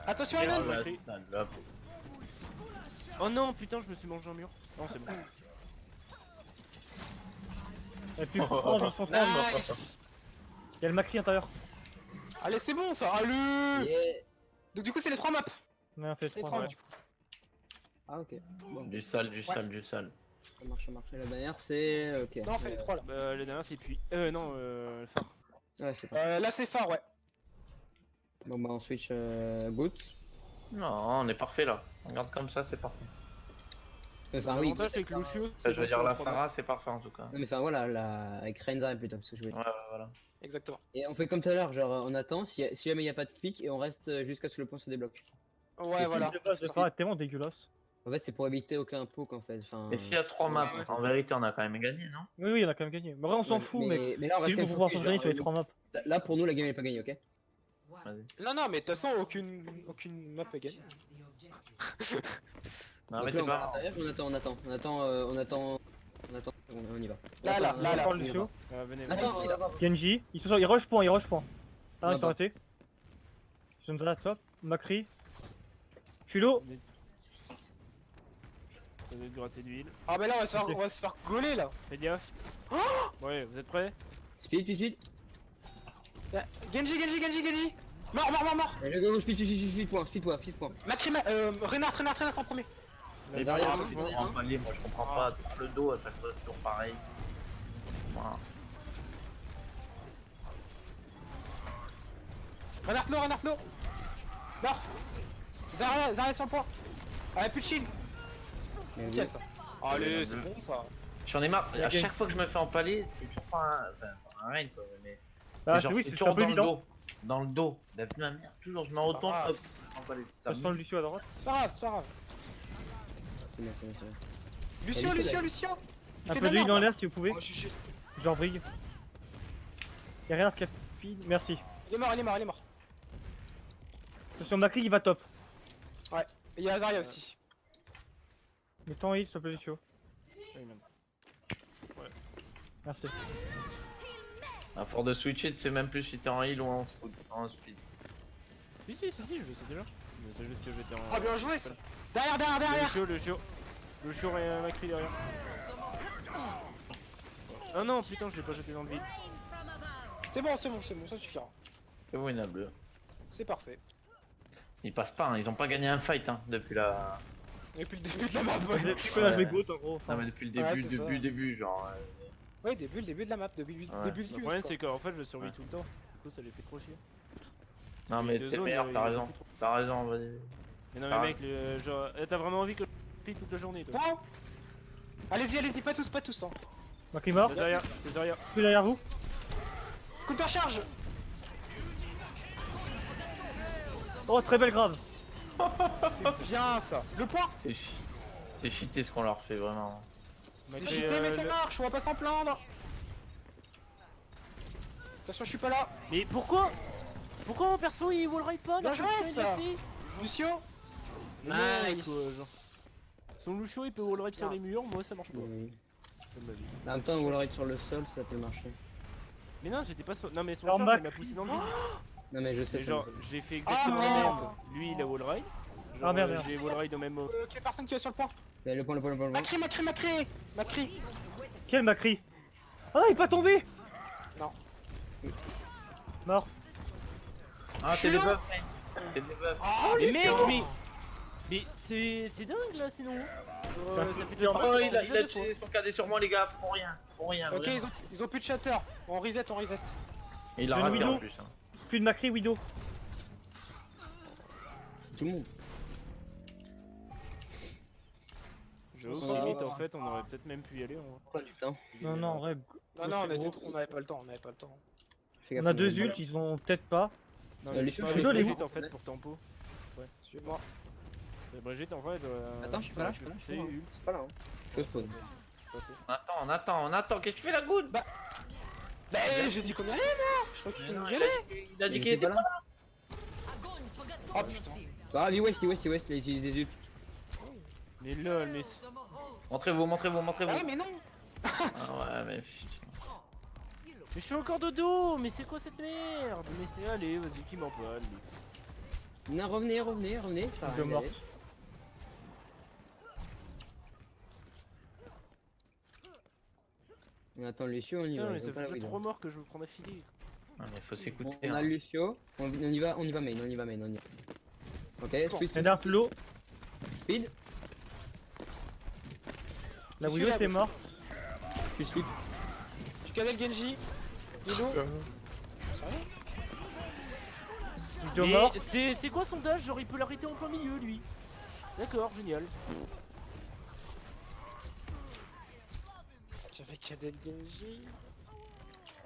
Attention, Merde, Anon. ouais. Là, là, là. Oh non, putain, je me suis mangé un mur. Non, c'est bon. Et puis, oh, j'en sens pas. Nice. Il y a le Macri intérieur. Allez, c'est bon ça. Allez. Yeah. Donc du coup, c'est les 3 maps. Ouais, on fait C'est les 3. 3 Ouais. maps du coup. Ah, ok. Bon, Du sale, du sale, du sale. ça marche, ça marche. Et la dernière, c'est. Ok. Non, on fait les 3 là. Le dernier, c'est puis. Non, le phare. Ouais, c'est pas. Là, c'est phare, ouais. Bon, bah, on switch boot. Non, on est parfait là. On regarde comme ça, c'est parfait. Enfin, oui. L'avantage, c'est que Lucio. Enfin, je veux dire, la Pharah, c'est parfait en tout cas. Non, mais enfin, voilà, avec Renza plutôt, parce que je voulais. Ouais, voilà. Exactement. Et on fait comme tout à l'heure, genre, on attend si jamais il n'y a pas de pic et on reste jusqu'à ce que le point se débloque. Ouais, Et voilà. Le boss de phare est tellement dégueulasse. En fait, c'est pour éviter aucun poke en fait. Enfin, Et s'il y a 3 maps, en vérité, on a quand même gagné, non? Oui, oui, on a quand même gagné. Mais vrai, on s'en fout, mais. Mais là, on C'est reste juste quand pour même pouvoir focus, s'entraîner genre, sur les 3 maps. Là, pour nous, la game elle est pas gagnée, ok? Vas-y. Non, non, mais de toute façon, aucune map est gagnée. Non, Donc mais là, t'es on va à pas. l'intérieur, on attend, on y va. Là, là, on là, attend, là. Encore on y Lucio. Venez, va. venez. Attends, Genji. Ils rush point, ils rush point. Ah, ils sont Là-bas. arrêtés. Zonza top. Macri. Chulo. Vous avez gratter de l'huile. Ah, mais là, on va se faire gauler là. Faites gaffe. Ouais, vous êtes prêts? speed. Genji. Mort. Allez, go, speed point. Macri, Renard en premier. Mais Zarya, pas hein, grave, Zarya, on hein. va aller, moi je comprends pas. Le dos à chaque fois, c'est toujours pareil. Voilà. Renard low. Mort. Zarya sur le point. Ah, plus de shield. Mais Nickel oui. ça. Allez, c'est bon ça. J'en ai marre. À Ok. chaque fois que je me fais empaler, c'est toujours pas un. Enfin, pas un raid quoi. Mais Ah, genre, c'est oui, c'est c'est toujours un peu dans le évident. dos. Dans le dos. La vie de ma mère. Toujours, je me C'est pas retourne, grave. hop, empaler. Ça Ça sent le Lucio à droite. C'est pas grave. C'est bon. Lucio. Il Il Un fait peu de la heal en merde. l'air si vous pouvez. Oh, GG. Genre brigue. Y'a rien qui a feed. Merci. Il est mort. Attention, Macri il va top. Et il y a Zarya aussi. Mais tant heal s'il te plaît, Lucio. Ouais, même. Merci. À force de switcher, tu sais même plus si t'es en heal ou en speed. Si, je le sais déjà. Mais c'est juste que j'étais en. Ah, bien joué ça. Derrière. Lucio et Macri derrière. Ah non, putain, je l'ai pas jeté dans le vide. C'est bon, ça suffira. C'est winnable. C'est parfait. Ils passent pas, hein. Ils ont pas gagné un fight hein, depuis la. Depuis le début de la map, ouais. Depuis que là je vais goat en gros. Non mais depuis le Ouais, début, c'est ça. début, genre. Ouais, début de la map, début Ouais. début Le du problème, quoi. c'est qu'en fait, je survis Ouais. tout le temps. Du coup, ça les fait trop chier. Non Les mais deux t'es zones, meilleur, il t'as y a raison. plus trop. T'as raison, vas-y. Mais non, Ah. mais mec, genre, t'as vraiment envie que je split toute la journée, toi. Bon. Allez-y, pas tous hein. Macri mort. C'est Zarya. Plus derrière vous. Counter charge. Oh, très belle grave. C'est bien ça. Le point. C'est cheaté ce qu'on leur fait vraiment. C'est Macri, cheaté mais ça le- marche, on va pas s'en plaindre. Attention, je suis pas là. Mais pourquoi mon perso il wallride pas Bien alors que joué, putain, il l'a ça. fait Lucio. Mais non, quoi, genre. Son Lucio il peut wallride sur les murs, moi ça marche pas. Oui. Comme ma vie. En même temps, on va sur le sol, ça peut marcher. Mais non, j'étais pas sur. Non, mais son Alors, charge Mac- il m'a poussé dans le vide. Non, mais je sais Et ça. genre, j'ai fait exactement la merde. même. Lui il a wallride. Ah, merde. J'ai wallride au même. Ok, personne qui est sur le point. Mais le point. Macri. Quel Macri. Ah non, il est pas tombé. Non. Mort. Ah t'es des buffs, mec. T'es des buffs. Oh, Mais les mec, gars. mais c'est dingue là sinon. Ça Ça fait fait plaisir. Oh il a utilisé son KD sur moi les gars, pour rien. Ok, vraiment. ils ont plus de shutter. On reset. Et il a C'est raté une en Widow. plus. Hein. Plus de Macri, Widow. C'est tout le monde. J'avoue Ça que va. limite en fait on aurait peut-être même pu y aller. Pas du temps. Non, non, en vrai. Non, on avait pas le temps, Fais gaffe, On a on deux une balle. ults, ils vont peut-être pas. Non, les mais choses, pas je suis Brigitte, désolé. en fait pour tempo. Suis-moi. Brigitte en vrai. Attends, je suis pas là, je suis pas là. C'est ult. C'est pas là. Hein. Je spawn. On attend, qu'est-ce que tu fais la goutte? Bah, j'ai dit qu'on y allait, moi. Je crois qu'il Non, y allait. il a dit qu'il était pas là. Oh putain. Ah, il West, il a utilisé des ults. Mais lol, mais. Montrez-vous. Ah ouais, mais non. Ah ouais, mais putain. Mais je suis encore de dos, mais c'est quoi cette merde? Mais c'est allez, vas-y, qui m'empoile. Non, revenez, ça Je va. mort. On attend Lucio, on y Putain, va. mais il ça va pas fait la déjà read. 3 morts que je me prends d'affilée. Ah, mais faut s'écouter. On a Lucio, on y va main. Ok, Il y a l'eau. speed. La Je suis Widow là, était bouge. morte. Je suis slip. Tu connais le Genji? Dis-nous. Ça- Widow Mais mort. c'est quoi son dash? Genre il peut l'arrêter en plein milieu lui. D'accord, génial. J'avais cadet le Genji.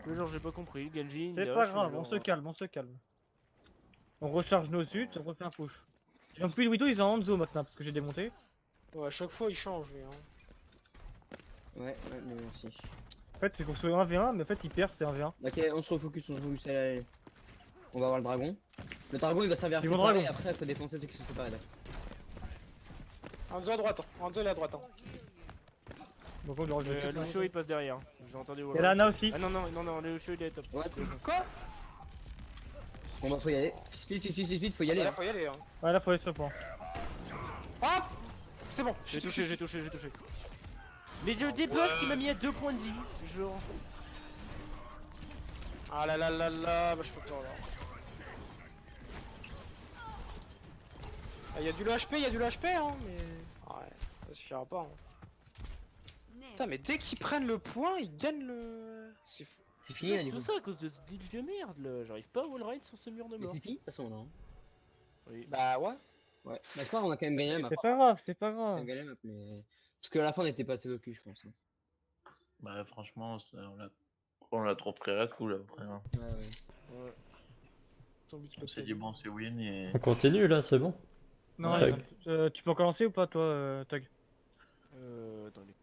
Mais genre j'ai pas compris, Genji. C'est dash, pas grave, genre, on se calme. On recharge nos ults, on refait un push. Ils ont plus de Widow, ils ont Hanzo maintenant parce que j'ai démonté. Ouais, à chaque fois il change lui. Hein. Ouais, mais merci. En fait, c'est qu'on se fait 1v1, mais en fait, il perd, c'est 1v1. Ok, on se refocus, allez. On va avoir le dragon. Le dragon il va servir à C'est mon séparer, dragon. après il faut défoncer ceux qui sont séparés. D'accord. Hanzo à droite, hein. Hanzo il est à droite. Hein. Donc on leur Le Lucio il passe derrière. J'ai entendu. Il y a Lana aussi. Ah non, le Lucio il est top. Ouais, Quoi? on va faut y aller. Speed, faut y aller. Là Hein. faut y aller. Hein. Ouais, là, faut aller sur le point. Hop! C'est bon, J'ai touché. Mais le débuff qui m'a mis à 2 points de vie. Genre. Ah là là là là, bah je peux pas là. Ah, y'a du HP, hein, mais. Ouais, ça suffira pas. Hein. Putain, mais dès qu'ils prennent le point, ils gagnent le. C'est fou. C'est fini là C'est du tout coup. ça à cause de ce glitch de merde là. J'arrive pas à wallride sur ce mur de Mais mort. c'est fini de toute façon là. Hein. Oui. Bah ouais. Ouais. Bah je crois qu'on a quand même gagné la map. C'est pas On a grave. gagné la map, mais. Parce qu'à la fin on était pas assez focus je pense. Hein. Bah, franchement, on l'a trop pris à la cool après. Hein. Ouais. Ouais. Son but, c'est On s'est dit, bon, c'est win et. On continue là, c'est bon. Non, Ouais. tu peux encore lancer ou pas, toi, Tug? Attendez.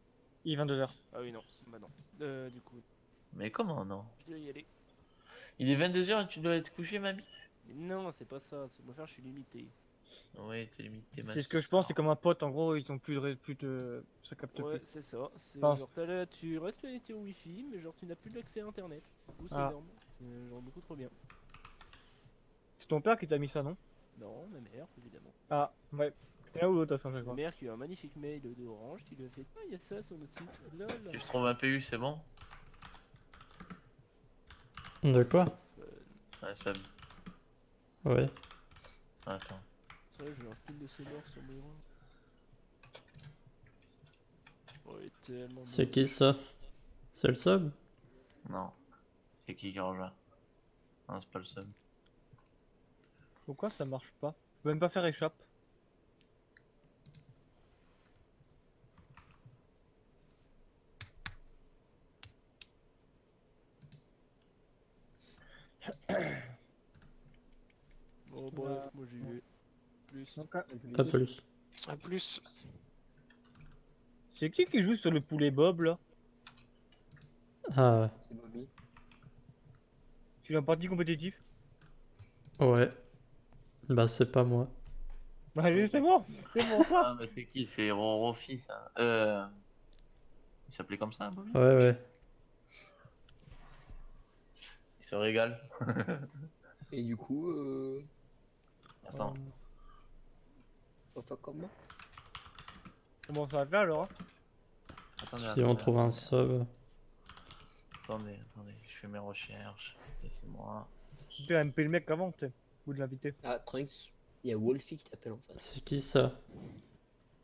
Il est 22h. Ah oui, non. Bah non. Du coup, Mais comment non? je dois y aller. Il est 22h et tu dois être couché, ma bite? Mais non, c'est pas ça. C'est moi faire, je suis limité. Ouais, t'es limité, C'est ce que je pense, c'est comme un pote, en gros, ils ont plus de. Ça capte Ouais, plus. c'est ça. C'est Enfin, genre, tu restes connecté au wifi, mais genre, tu n'as plus l'accès à internet. Du coup, c'est Ah. énorme. Genre, beaucoup trop bien. C'est ton père qui t'a mis ça, non? Non, ma mère, évidemment. Ah, ouais. C'était là ou l'autre, ça, je Ma crois. mère qui a un magnifique mail de Orange qui lui a fait ah, il y a ça sur notre site. Lol. Si je trouve un PU, c'est bon? De quoi? Ouais, ça. Ouais. Attends. C'est vrai, j'ai un skin de sonore sur mes rangs. Ouais, tellement. C'est bon. qui ça? C'est le sub? Non. C'est qui rejoint? Non, c'est pas le seul. Pourquoi ça marche pas? Je peux même pas faire échappe. Bon, bref, moi j'y vais. Plus. Donc, Pas plus. A plus. c'est qui joue sur le poulet Bob, là? Ah C'est Bobby. Tu l'as en partie compétitif? ouais. Bah c'est pas moi. Bah, justement, c'est pour ça. Ah, mais c'est qui? C'est Rorofi, ça. Il s'appelait comme ça, Bobby? Ouais, ouais. Il se régale. Et du coup, Attends. on va faire comment? Comment ça va faire alors? Hein? Attendez, Si on trouve un sub. Attendez, je fais mes recherches. Laissez-moi. Tu peux MP le mec avant, tu sais. Ou de l'inviter. Ah, Trunks, il y a Wolfie qui t'appelle en face. C'est qui ça?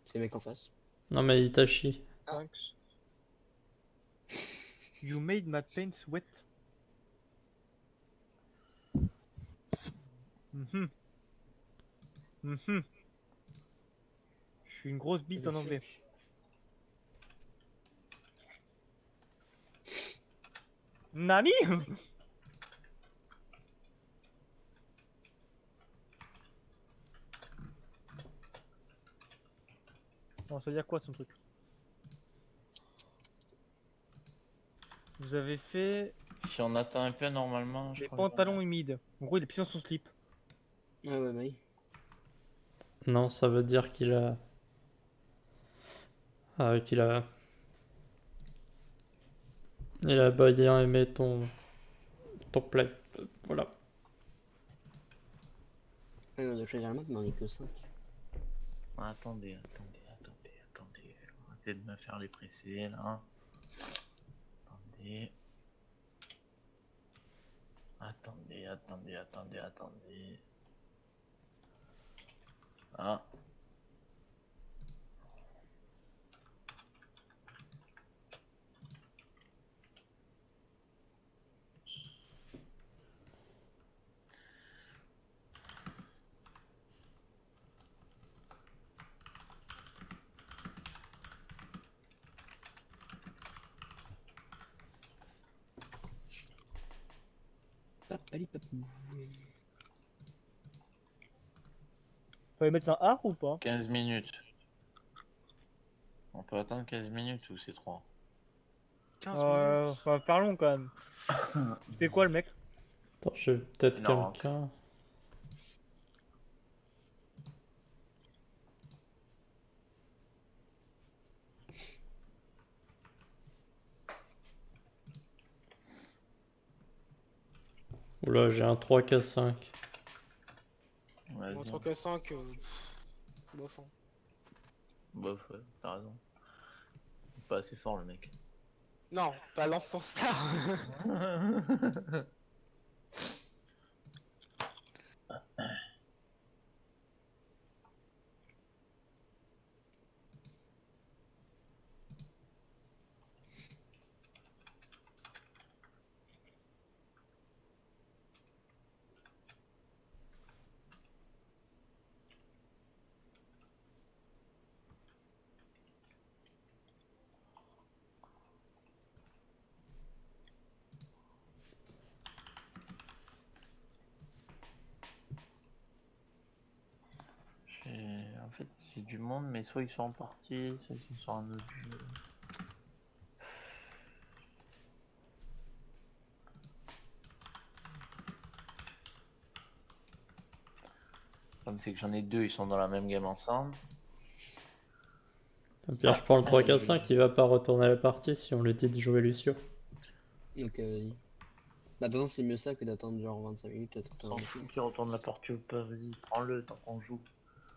C'est le mec en face. Non mais Itachi. Thanks. You made my pants wet. Mhm. Mhm. Je suis une grosse bite en anglais. Nani? Non, ça veut dire quoi son truc? Vous avez fait Si on atteint un peu normalement, je les crois. pantalons humides. En gros, il est piscine son slip. Ouais, ouais, bah oui. Non, ça veut dire qu'il a. Qu'il a. Il a bien aimé ton play. Voilà. Ouais, on doit choisir la map, mais on est que 5. Attendez. Arrêtez de me faire les presser là. Attendez. Ah. Papali papou. Fallait mettre un art ou pas? 15 minutes. On peut attendre 15 minutes ou c'est 3? 15 minutes. Ça va faire long quand même. Il fait quoi le mec? Attends, j'ai peut-être Non. quelqu'un. Oula, j'ai un 3K5. Vas-y. Entre K5, bof. Hein. Bof, ouais, t'as raison. Pas assez fort le mec. Non, pas dans ce sens-là. En fait, j'ai du monde, mais soit ils sont en partie, soit ils sont en autre jeu. Comme c'est que j'en ai deux, ils sont dans la même game ensemble. Pierre, je prends le 3K5, il va pas retourner à la partie si on lui dit de jouer Lucio. Donc, vas-y. Bah, de toute façon, c'est mieux ça que d'attendre genre 25 minutes. S'en fout qu'il retourne la partie ou pas, vas-y, prends-le tant qu'on joue.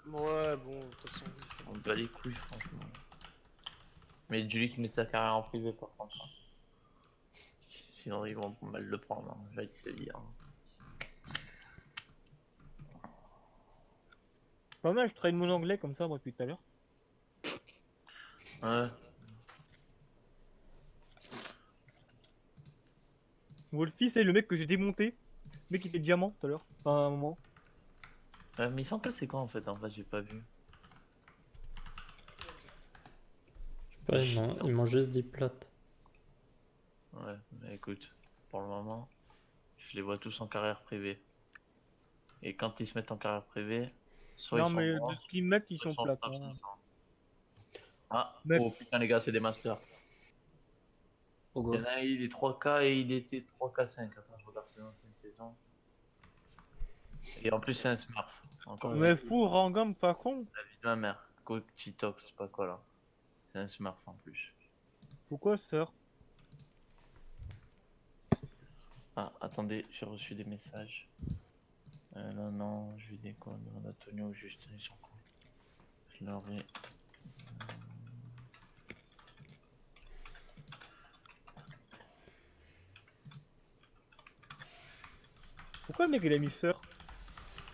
Ouais, bon, de toute façon, oui, c'est bon. On bat les couilles, franchement. Mais Julie qui met sa carrière en privé par contre. Sinon ils vont mal le prendre, hein. J'allais te le dire. Pas mal, je traîne mon anglais comme ça moi depuis tout à l'heure. Ouais. Wolfie, c'est le mec que j'ai démonté. Le mec qui était diamant tout à l'heure. Enfin, à un moment. Mais ils sont c'est quoi en fait j'ai pas vu. Je sais pas, ils m'ont juste dit plate. Ouais, mais écoute, pour le moment, je les vois tous en carrière privée. Et quand ils se mettent en carrière privée, soit Non ils sont mais bronze, de ce qu'ils mettent, ils soit sont ils plates. top Hein. 500. Ah, Mais- oh putain les gars, c'est des masters. Pourquoi? Il y en a un, il est 3K et il était 3K5. Attends, je regarde ses anciennes saisons. Et en plus, c'est un smurf. Encore Mais fou, Rangam, pas con. la vie de ma mère. Coachitox, je sais pas quoi là. C'est un smurf en plus. Pourquoi sœur? Ah, attendez, j'ai reçu des messages. Non, je vais des quoi Antonio, juste, ils sont cool. Je leur ai. Pourquoi le mec il a mis sœur?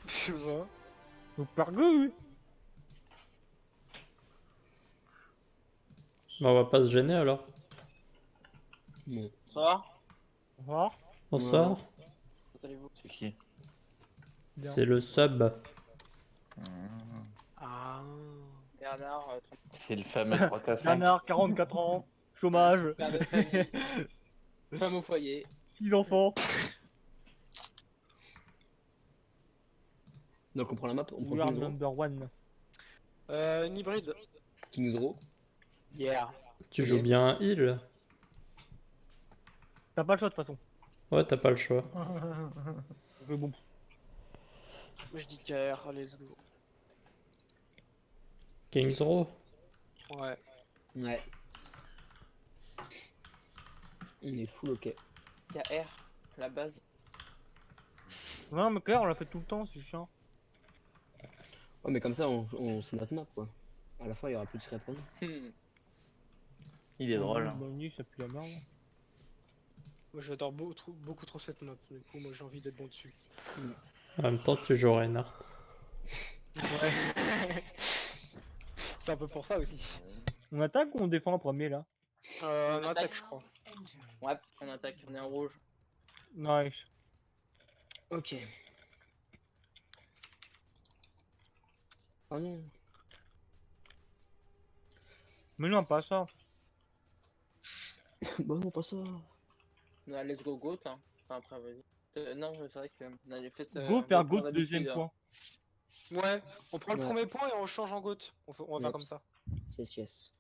Tu vois. Donc par gueule, oui. Bah, on va pas se gêner alors. Non. Ça va? Au revoir. Bonsoir. Comment allez-vous? C'est qui? Bien. C'est le sub. Ah. Bernard, C'est le fameux 3K5. Bernard, 44 ans, chômage, père de famille, femme au foyer. 6 enfants. Donc, on prend la map, on prend We are plus le gros. number one. Une hybride. King's Row. Yeah. Tu joues bien un heal? T'as pas le choix de toute façon. Ouais, t'as pas le choix. Mais bon. Moi je dis KR, let's go. King's Row? Ouais. Ouais. Il est full ok. KR, la base. Non, mais clair, on l'a fait tout le temps, c'est chiant. Ouais, mais comme ça, c'est notre map quoi. À la fois, il y aura plus de secret pour nous. Il est drôle. Hein. Bonne nuit, ça pue la merde. Moi j'adore beaucoup trop cette map, du coup moi j'ai envie d'être bon dessus. En même temps, tu joues Reinhardt. Ouais. C'est un peu pour ça aussi. On attaque ou on défend en premier là? On attaque je crois. Ouais, on attaque, on est en rouge. Nice. Ok. Oh non. Mais non, pas ça. Bah non, pas ça. Ouais, let's go goat hein. Enfin, après, vas-y. Non, c'est vrai que on avait fait. Go faire goat go deuxième point. Ouais, on prend le Ouais. premier point et on change en GOAT. On va faire comme ça. Yes.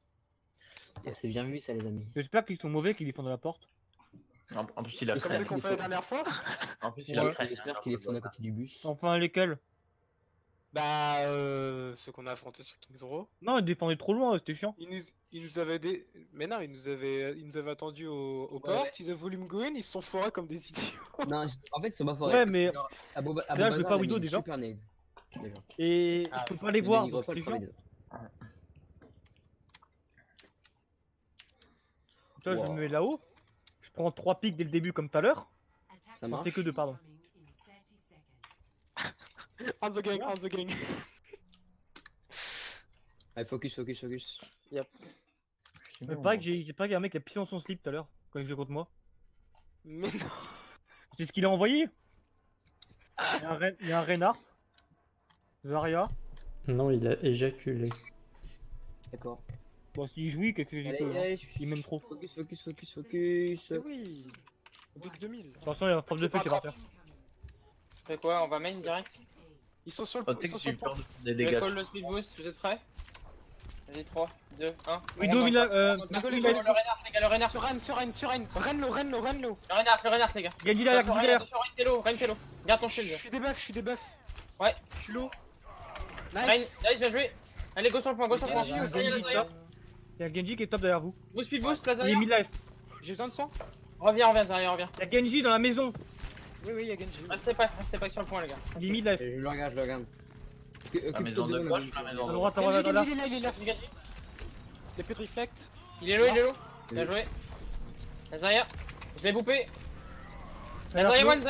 Et c'est bien vu ça les amis. J'espère qu'ils sont mauvais, qu'ils défendent la porte. En plus, il a Comme craint. ce qu'on fait la dernière fois. En plus, il a Ouais. craint. J'espère qu'il est fun à côté du bus. Enfin, lesquels? Bah ceux qu'on a affrontés sur King's Row. Non, ils défendaient trop loin, c'était chiant. Ils nous avaient mais non, ils nous avaient attendu aux portes, ouais. ils ont voulu me go in, ils se sont forés comme des idiots. Non, en fait, ils sont pas forés. Ouais, mais- Là, je veux pas Widow, déjà. Super nade. Déjà. Et Ah, je peux pas les Il voir, dénigre donc pas le c'était chiant. premier. Toi, je Wow. me mets là-haut. Je prends 3 pics dès le début comme tout à l'heure. Ça Non, marche. c'est que 2, pardon. On the gang, on the gang. Allez, focus. C'est pareil que j'ai pas qu'il y a un mec qui a pissé dans son slip tout à l'heure quand il jouait contre moi. Mais non. C'est ce qu'il a envoyé. Il y a un Reinhardt. Zarya. Non, il a éjaculé. D'accord. Bon, s'il joue, qu'est-ce que j'ai peu. Hein. Il m'aime trop. Focus. Mais oui. Big 2000. Attention, il y a un frappe de feu qui va faire. On fait quoi? On va main direct? Ils sont sur le Oh, tu sais ils que sont j'ai eu sur le peur point. des Je dégâts. call le speed boost, vous êtes prêts? Vas-y, 3, 2, 1. Widow, il a. Le Renard, les gars, le Renard. Sur Rennes. Rennes-lo. Le Renard, les gars. Genji derrière, Genji derrière. Attention, Rennes Tello. Garde ton shield. Je suis des buffs. Ouais. Je suis low. Rennes, Nice. bien joué. Allez, go sur le point, go sur le point. Genji, Ça y est, Genji, Lazare. top. Il y a Genji qui est top derrière vous. Boost, speed boost, Il est Lazare. mid-life. J'ai besoin de sang. Reviens, Zarya, reviens. Il y a Genji dans la maison. Oui, il y a Genji. Restez pas sur le point, les gars. Il est mid-life. Je le regarde. La maison de gauche, la maison À de droite, à Genji, droite, là. il est là. Vas-y, Genji. Il a plus de reflect. Il est low. Bien joué. Zarya. Je l'ai boopé. Zarya one.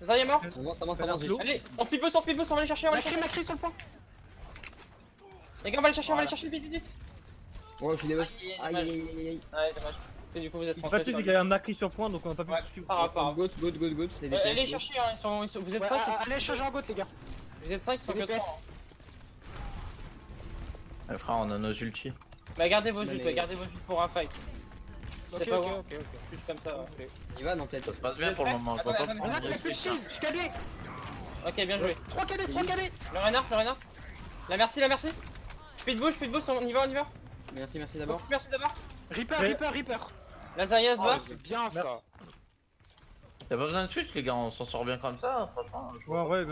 Zarya mort. Ça avance. Allez, on speed boost, on va les chercher, Ma cri sur le point. Les gars, on va les chercher, vite. Ouais, je suis débat. Aïe. Ouais, dommage. Et du coup, vous êtes En rentrés fait, c'est sur qu'il y a un Macri sur point, donc on a pas pu Ouais, suivre. par rapport. Goat. Allez chercher, hein, vous êtes 5, Allez, change en GOAT, les gars. vous êtes 5, ils sont que 3. DPS. Frère, on a nos ultis. Bah gardez vos Non, ult, mais- gardez vos ult pour un fight. Ok, C'est pas ok, bon. ok. Juste comme ça. Ouais. Il va, non, peut-être. Ça se passe bien pour le moment. Je vois Attends, pas attends, On a pourquoi fait plus de shield. Je KD. Ok, bien joué. 3 KD. Le renard. La merci. Speed boost, on y va. Merci d'abord. Merci d'abord. Reaper. La Zarya se Oh, bat. c'est bien ça. Y'a pas besoin de switch, les gars, on s'en sort bien comme ça, franchement. Ouais,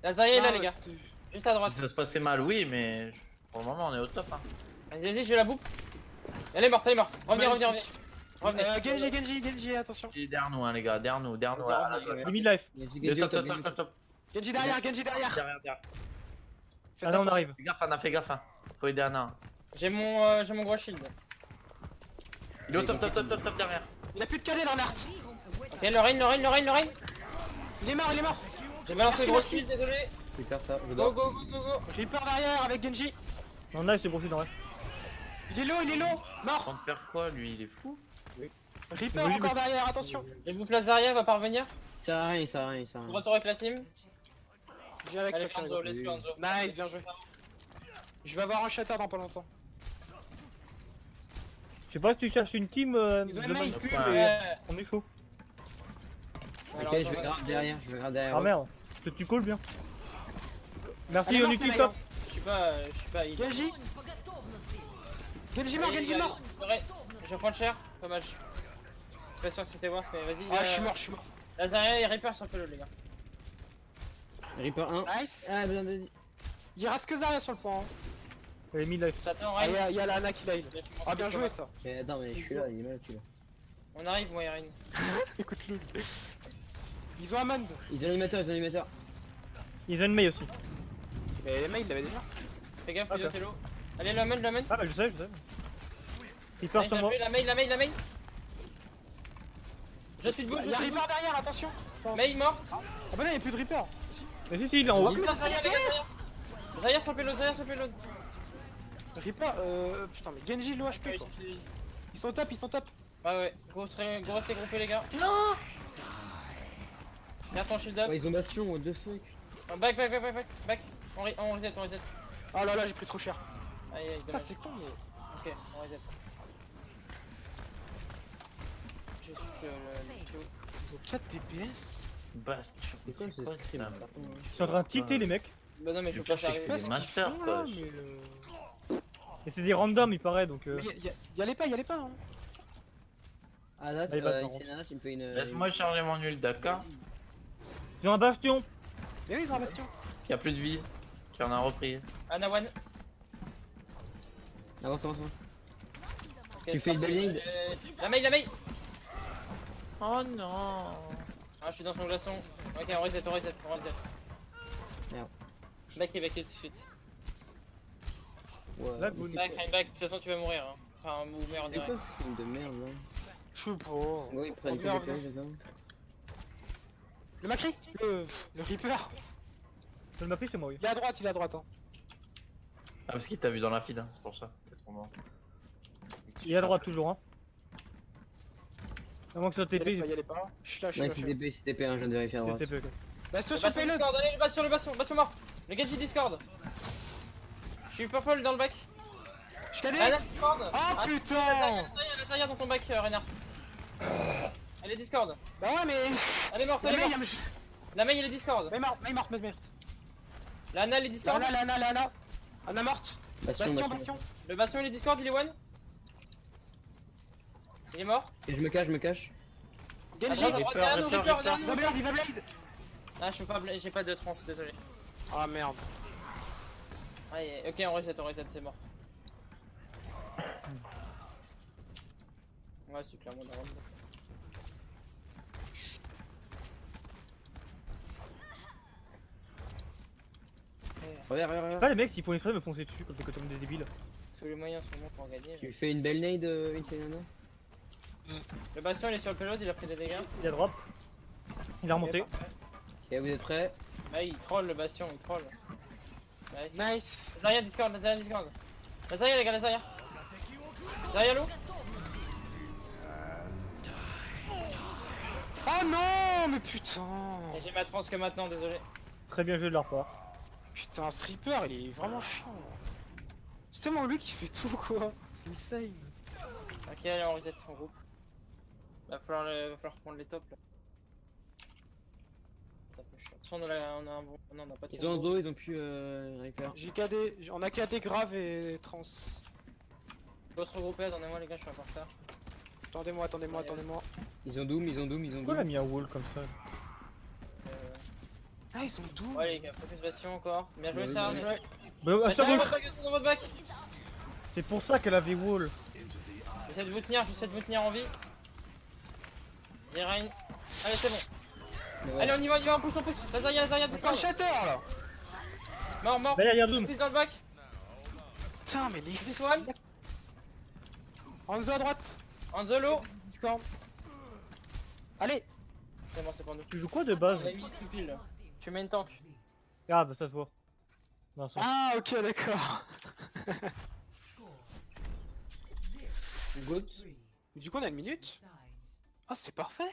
La Zarya est là, Non, les gars. c'était- Juste à droite. Si ça se passait mal, oui, mais pour le moment, on est au top. Hein. Vas-y, je la boupe. Elle est morte. Revenez. Revenez. Genji, attention. Il est derrière nous, hein, les gars, derrière nous. Vas-y, à la revenez, gauche. Il est mid-life. Il est top. Genji derrière. Derrière. Faites Allez, on attention. arrive. Fais gaffe, hein. Faut aider Anna. J'ai mon gros shield. Il est au top derrière. Il a plus de KD dans l'art. Ok, le rain. Il est mort. J'ai balancé le gros Merci. shield, désolé. Je vais faire ça, je Go, dors. go. Reaper derrière avec Genji. Non, là, c'est broché dans vrai. Il est low. Mort. Compte faire quoi, lui, il est fou. Reaper Oui, encore derrière, attention. J'ai bouffe la Zarya, va pas revenir. Ça sert à rien. Retour avec la team. J'ai avec Allez, toi, Enzo, Kyrill. laisse-le, Enzo. Nice, bien joué. Je vais avoir un shatter dans pas longtemps. Je sais pas si tu cherches une team Ils ont de un main. manipule, Ouais. mais Ouais. on est chaud. Ok, je vais grave derrière. Ah merde, tu calls bien. Merci, Elle est on morte, utilise les top. Je suis pas. Genji. Genji mort, Allez, Genji les gars, mort. ouais, je vais prendre cher, dommage. Je suis pas sûr que c'était Wars, mais vas-y. Ah, je suis mort, je suis mort. Lazaria et Reaper sur le payload, les gars. Reaper 1. Nice. Ah, bien de... Il reste que Zarya sur le point. Hein. Elle est mid-life. J'attends, Ah, Rein. y a la Ana qui l'a heal. Ah, bien joué ça. Mais attends, mais je suis là, il est mal tu là. On arrive, moi et Rein. Écoute-le. Ils ont Amand. Ils ont l'animateur, ils ont l'animateur. Ils ont une Mei aussi. Mais les mails, il l'avait déjà. Fais gaffe, Ok. Hello. Allez, la main, la main. Ah, bah je sais. Reaper sur moi. La main. Je speed boost, Il y a Reaper derrière, attention. Main mort. Ah bah non, il y a plus de Reaper. Mais si, il est en haut. Zarya, les gars, Zarya sur le payload, Zarya sur le payload. Reaper, putain, mais Genji, l'OHP quoi. Ils sont top, ils sont top. Ouais, gros restez groupés, les gars. Non. Garde ton shield up. Ouais, ils ont Bastion, what the fuck. Back. On reset. Oh là là, j'ai pris trop cher. Aïe, Ah, dommage. c'est con, mais. Ok, on reset. Je suis que le Ils ont 4 DPS. Bastion. C'est quoi ce scrim ça Ils sont en train de tilter les mecs. Bah non, mais je Le peux pas pire, c'est faire que arriver. c'est des Qu'est-ce qu'ils masters, font, quoi. là, mais Et c'est des randoms, il paraît donc. Y allez pas, hein. Ah, là, Allez, va-t'en. il me fait une. Laisse-moi charger mon ult, d'accord? Ils ont un bastion. Mais oui, ils ont un bastion. Il y a plus de vie. Tu en as repris. Anna one. Avance. Ok, Tu fais une belle ligne. La main. Oh non. Ah, je suis dans son glaçon. Ok, on reset. Merde. Back tout de suite. Ouais. Là, vous- Back. De toute façon, tu vas mourir. Hein. Enfin, ou merde, C'est quoi ce scrim de merde là? Je sais pas. Ouais, ils prennent que Regarde. des flèches, d'accord. Le Macri. Le Reaper. Le m'a pris, c'est moi, oui. Il est à droite, hein. Ah, parce qu'il t'a vu dans la feed, hein, c'est pour ça. Peut-être qu'on va- Il est à droite toujours, hein. À moins que ce soit Y allez TP, pas, y allez pas. Je suis là, je Ouais, suis c'est là. TP, c'est TP, hein, je viens de vérifier à c'est droite. TP, ok. Bastion Le sur bastion payload. Discord, allez, le bastion mort. Le Genji Discord. Je suis purple dans le bac. Je t'ai dit. Anna Discord. Oh Ah, putain. La Zarya dans ton bac, Reinhardt. Elle est Discord. Bah ouais, mais. Elle est morte, La elle est main, morte. La main, elle est Discord. mais morte. La Anna, elle est Discord. La Ana. Ana morte. Bastion. Le bastion, il est Discord, il est one. Il est mort. Et je me cache. À Genji. droite, derrière nous, Reaper, derrière Il va nous. blade, il va blade. Ah, je peux pas, j'ai pas de trans, désolé. Ah merde. Ok, on reset, c'est mort. Ouais, c'est clairement la round. Regarde. Pas les mecs, s'ils font exprès de me foncer dessus comme des débiles. Tous les moyens sont bons pour gagner. Tu fais une belle nade, Incenana? Le bastion, il est sur le payload, il a pris des dégâts. Il a drop. Il a remonté. Ok, vous êtes prêts? Ah, il troll le bastion, il troll. Ouais. Nice. Zarya Discord. La Zarya, les gars, la Zarya. Zarya l'eau. Oh non, mais putain. Et j'ai ma trans que maintenant, désolé. Très bien joué de leur part. Putain, ce Reaper, il est vraiment chiant. C'est tellement lui qui fait tout, quoi. C'est insane. Ok, allez, on reset, on groupe. Va falloir prendre les tops là. C'est un peu chiant. De toute façon, on a un bon. Non, on a pas de Ils ont un combo. dos, ils ont pu récupérer. On a KD grave et trans. Faut se regrouper, attendez-moi les gars, je suis un peu en retard. Attendez-moi. Ils ont Doom. Pourquoi il a mis un wall comme ça? Ah, ils sont doux. Ouais les gars, focus bastion encore. Bien joué Oui, ça, oui. bien joué. Bah, Sur sérieux, votre back, dans votre back. c'est pour ça qu'elle avait wall. J'essaie de vous tenir en vie. J'ai Rein. Allez, c'est bon. Ouais. Allez, on y va, on pousse. La Zarya, C'est pas Discord. le shatter là. Mort. Bah, derrière Doom. Fils dans le bac. Putain, mais les This one. Hanzo à droite. Anzolo. Discord. Allez. C'est bon, c'est pour nous. Tu joues quoi de base? On a mis une pile là. Tu mets une tank. Ah, bah ça se voit. Non, ça. Ah, ok, d'accord. Goat. Du coup, on a une minute. Ah, c'est parfait.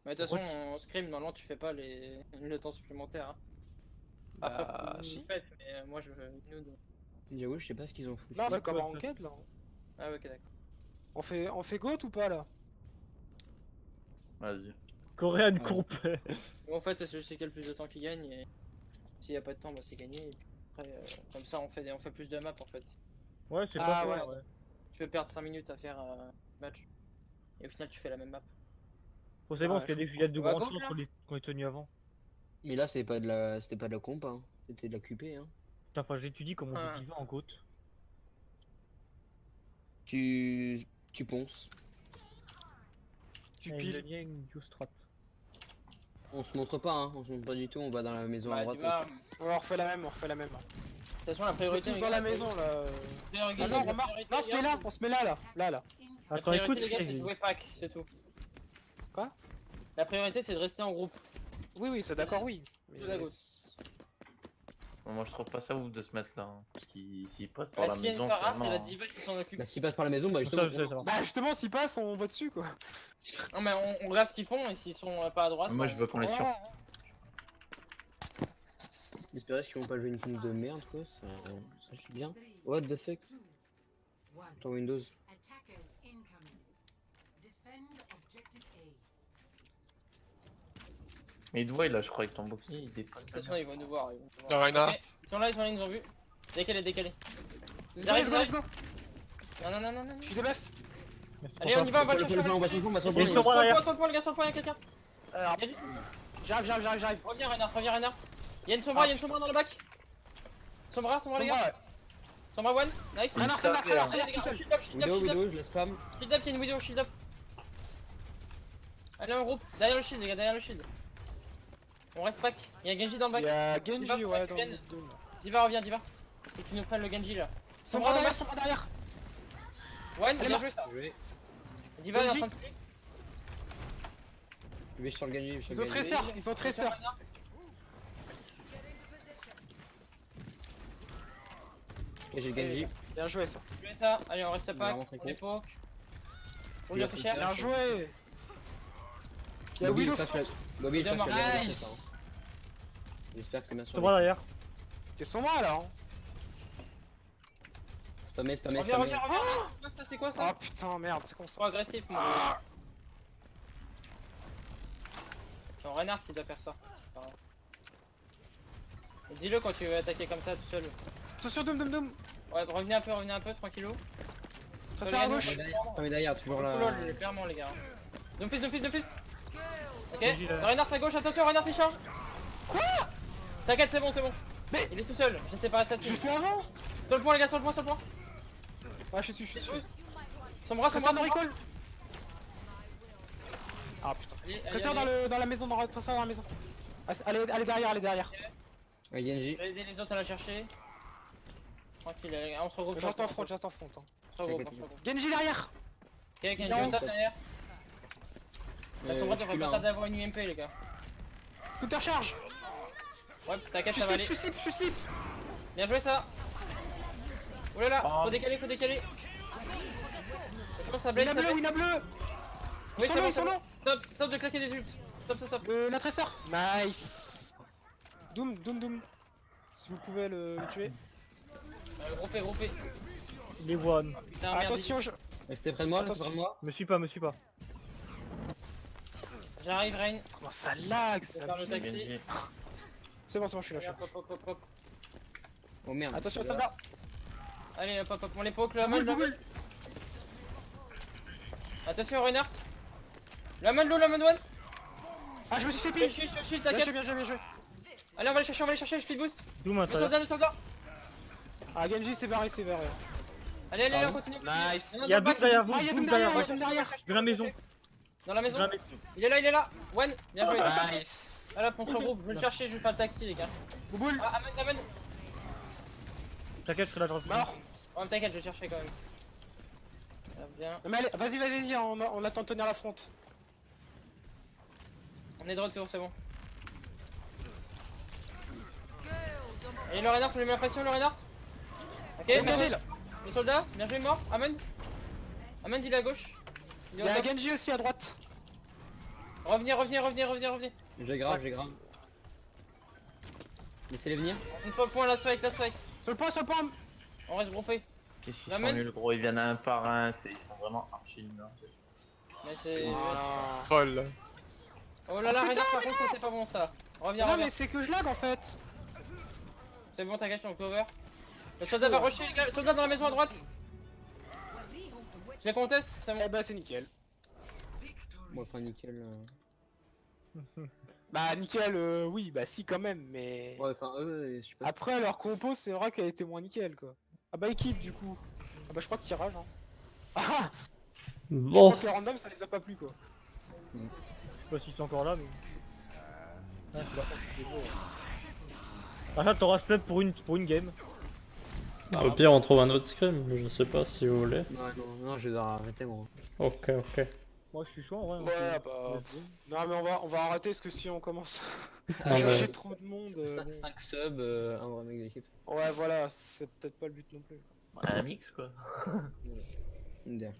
Mais de toute façon, en scrim, normalement, tu fais pas le temps supplémentaire. Hein. Après, Bah, vous si. le faites, mais moi je veux nude. J'avoue, je sais pas ce qu'ils ont foutu. Là, on Ouais, fait comme ouais, en ça. enquête là. Ah, ouais, ok, d'accord. On fait GOAT ou pas là? Vas-y. Coréenne Ouais. complet. Bon, en fait, c'est celui qui a le plus de temps qui gagne. Et s'il y a pas de temps, bah c'est gagné. Et puis après, comme ça, on fait plus de maps en fait. Ouais, c'est Ah, pas ouais. clair, ouais. Tu peux perdre 5 minutes à faire match. Et au final, tu fais la même map. Bon, c'est bon, parce Ouais, qu'il y a de On va grandes go, chances là qu'on ait tenu avant. Mais là, c'était pas de la comp, hein. C'était de la QP, hein. Putain, enfin, j'étudie comment Ah. je diva en GOAT. Tu ponces. Tu Et piles. il y a une Use strat. On se montre pas, hein. On se montre pas du tout. On va dans la maison à Bah, droite. tu vois, Ouais, on refait la même, on refait la même. de toute façon, la On se met priorité. tous les dans gars, la maison là. priorité, Ah non, la remarque. priorité, Non, on se met là, on se met là, là. Là, là. La Attends, priorité, écoute, les gars, c'est de Freddy. jouer pack, c'est tout. Quoi? La priorité, c'est de rester en groupe. Oui, oui, c'est d'accord, oui. De la gauche. Bon, moi je trouve pas ça ouf de se mettre là. Hein. Parce s'il passe par La la sienne maison, Farah, c'est finalement, la diva qui s'en occupe. Bah, s'il passe par la maison, bah, Ça, justement. je sais, ça va. Bah, justement, s'ils passent, on va dessus quoi. Non, mais on regarde ce qu'ils font et s'ils sont pas à droite. moi on- je veux qu'on les sur. Ouais. J'espérais qu'ils vont pas jouer une team de merde, quoi. Ça je suis bien. What the fuck? Ton Windows. Mais il te voit là, je crois, avec ton bouclier, il dépasse. De toute façon, ils vont nous voir. Ils vont nous La voir. Reinhardt. Ok, ils sont là, ils nous ont vu. Décalé, décalé. Let's go, let's go, let's go. Non, non, non, non, non. Je suis de buff. Merci Allez, pour on y ça. va, on va le Sur chercher. le plan, on va sur le plan, on va sur le Ils plan. sont il- pas derrière. Sur le point, les gars, sur le point, y'a quelqu'un. Alors, Y'a du- j'arrive. Reviens, Reinhardt, reviens, Reinhardt. Y'a une sombra, Ah, y'a une sombra dans le bac. Sombra, les gars. ouais. Sombra one, nice. Reinhardt, Allez, Reinhardt, les gars, tout seul. shield up, shield up, Widow, shield up. Widow, je la spam. Shield up, y'a une widow, shield up. Allez, en groupe, derrière le shield, les gars, derrière le shield. On reste pack, y'a Genji dans le Il y bac. a Genji, ouais, dans Ken. le dos. Diva, reviens, Diva. Faut que tu nous prennes le Genji là. Sombra dans le derrière, bac. Sombra derrière. One, Elle est bien morte. joué ça. Joué. Diva, elle est en Genji. train de tuer. Je vais sur le Genji, je vais sur Ils le ont Genji. Tracer, ils ont Tracer. Ok, j'ai le Genji. Bien joué ça. Jouez ça, allez, on reste Il va pack, rentrer on est con. poke. On lui a fait cher. Bien joué. Il y a Bobby, Willow il flash France. la- Bobby, il Bien flash la marqué. dernière, Nice. c'est ça, hein. J'espère que c'est bien sur Se bras derrière. T'es Sombra là. Hein. Spammé, Reviens, spammé. reviens, reviens. Ça, c'est quoi Oh ça? putain, merde, c'est con ça. Trop agressif, moi. C'est Reinhardt qui doit faire ça. Pas grave. Dis-le quand tu veux attaquer comme ça tout seul. Attention, Doom. Ouais, revenez un peu, tranquillo. Tracer à gauche. Spammé derrière, toujours Oh là. lol, clairement les gars. Doomfist. Ok, Genji, là. Reinhardt à gauche, attention, Reinhardt il charge. Quoi? T'inquiète, c'est bon. Mais- Il est tout seul, j'ai séparé de sa Je team. l'ai fait avant. Sur le point, les gars, sur le point. Ouais, je suis dessus. Sombra. Tracer dans recall. Ah putain. Tracer dans la maison, Tracer dans la maison. Ah, allez derrière. Ouais, Genji. Je vais aider les autres à la chercher. Tranquille, les gars, on se regroupe. Je reste en front, hein. On se regroupe. Genji derrière. Ok, Il Genji, est en on tape derrière. La Sombra devrait pas tarder à avoir une UMP, les gars. Counter charge. Ouais, t'inquiète, Je ça va aller. suis slip. Bien joué ça. Oulala, Oh. faut décaler. Je pense à Blaze, ça Wina bleu. Oui, c'est bon, Ils sont low. Stop de claquer des ults. Stop. La Tracer. Nice. Doom. Si vous pouvez le tuer. Groupé. Il est one. Putain, merde, Attention, je... Restez près de moi, Attention. restez près de moi. Me suis pas. J'arrive, Rain. Comment ça lag Je ça vais faire le abuse. taxi. Genji. C'est bon, je suis là. Hop. Oh merde. Attention, soldat. Allez, hop, on les poke, le Hammond. Attention, Reinhardt. Le Hammond one. Ah, je me suis fait Je pile. shield, Bien t'inquiète. joué. Allez, on va les chercher, je speed boost. Doom à Le soldat. Ah, Genji, c'est barré. Allez, on continue. Nice. Non, Il y a dans le Doom bac, derrière vous. Ah, il y a Doom derrière. De la maison. Dans la De maison. la maison. Il est là. One, bien joué. Nice. Voilà, pour ton groupe, je vais le chercher, je vais faire le taxi, les gars. Bouboule. Ah, Hammond. T'inquiète, je serai là, je reviens. Mort. Oh, t'inquiète, je vais chercher quand même. Bien. Non, mais allez, vas-y, on attend de tenir la fronte. On est de retour, c'est bon. Et le Reinhardt, tu lui mets la pression, le Reinhardt. Ok, Regardez là. le soldat, bien joué, mort. Hammond, il est à gauche. Il y a Genji aussi à droite. Revenez. J'ai grave. Laissez-les venir. Une fois le point, la strike. Sur le point. On reste groupé. Qu'est-ce qu'ils La sont main. nuls, gros. Ils viennent un par un. Ils sont vraiment archi nuls. Hein. Mais c'est. Voilà. Troll. Oh là là, Oh, putain, Reinhardt, par contre, ça c'est pas bon ça. Reviens. Non, mais c'est que je lag en fait. C'est bon, t'inquiète, on cover. Le soldat va rusher, les gars. Soldat dans la maison à droite. Je les conteste, c'est bon. Eh bah c'est nickel. Bon, enfin, nickel. Bah nickel, oui, bah si quand même, mais... Ouais, enfin, eux, je sais pas. Après leur compo, c'est vrai qu'elle était moins nickel quoi. Ah bah équipe du coup. Ah bah je crois qu'il rage hein. Ah je Bon, crois que les random ça les a pas plu quoi. Je sais pas s'ils sont encore là, mais. Ah, je sais pas. Ah, là, t'auras sub pour une game. au pire, on trouve un autre scrim, je sais pas si vous voulez. Non, je vais arrêter, moi. Ok, ok. Moi, je suis chaud en vrai. Ouais bah... Non mais on va arrêter parce que si on commence à Non, chercher mais- trop de monde... 5 subs, un vrai mec d'équipe. Ouais voilà, c'est peut-être pas le but non plus. Un mix quoi. MDR.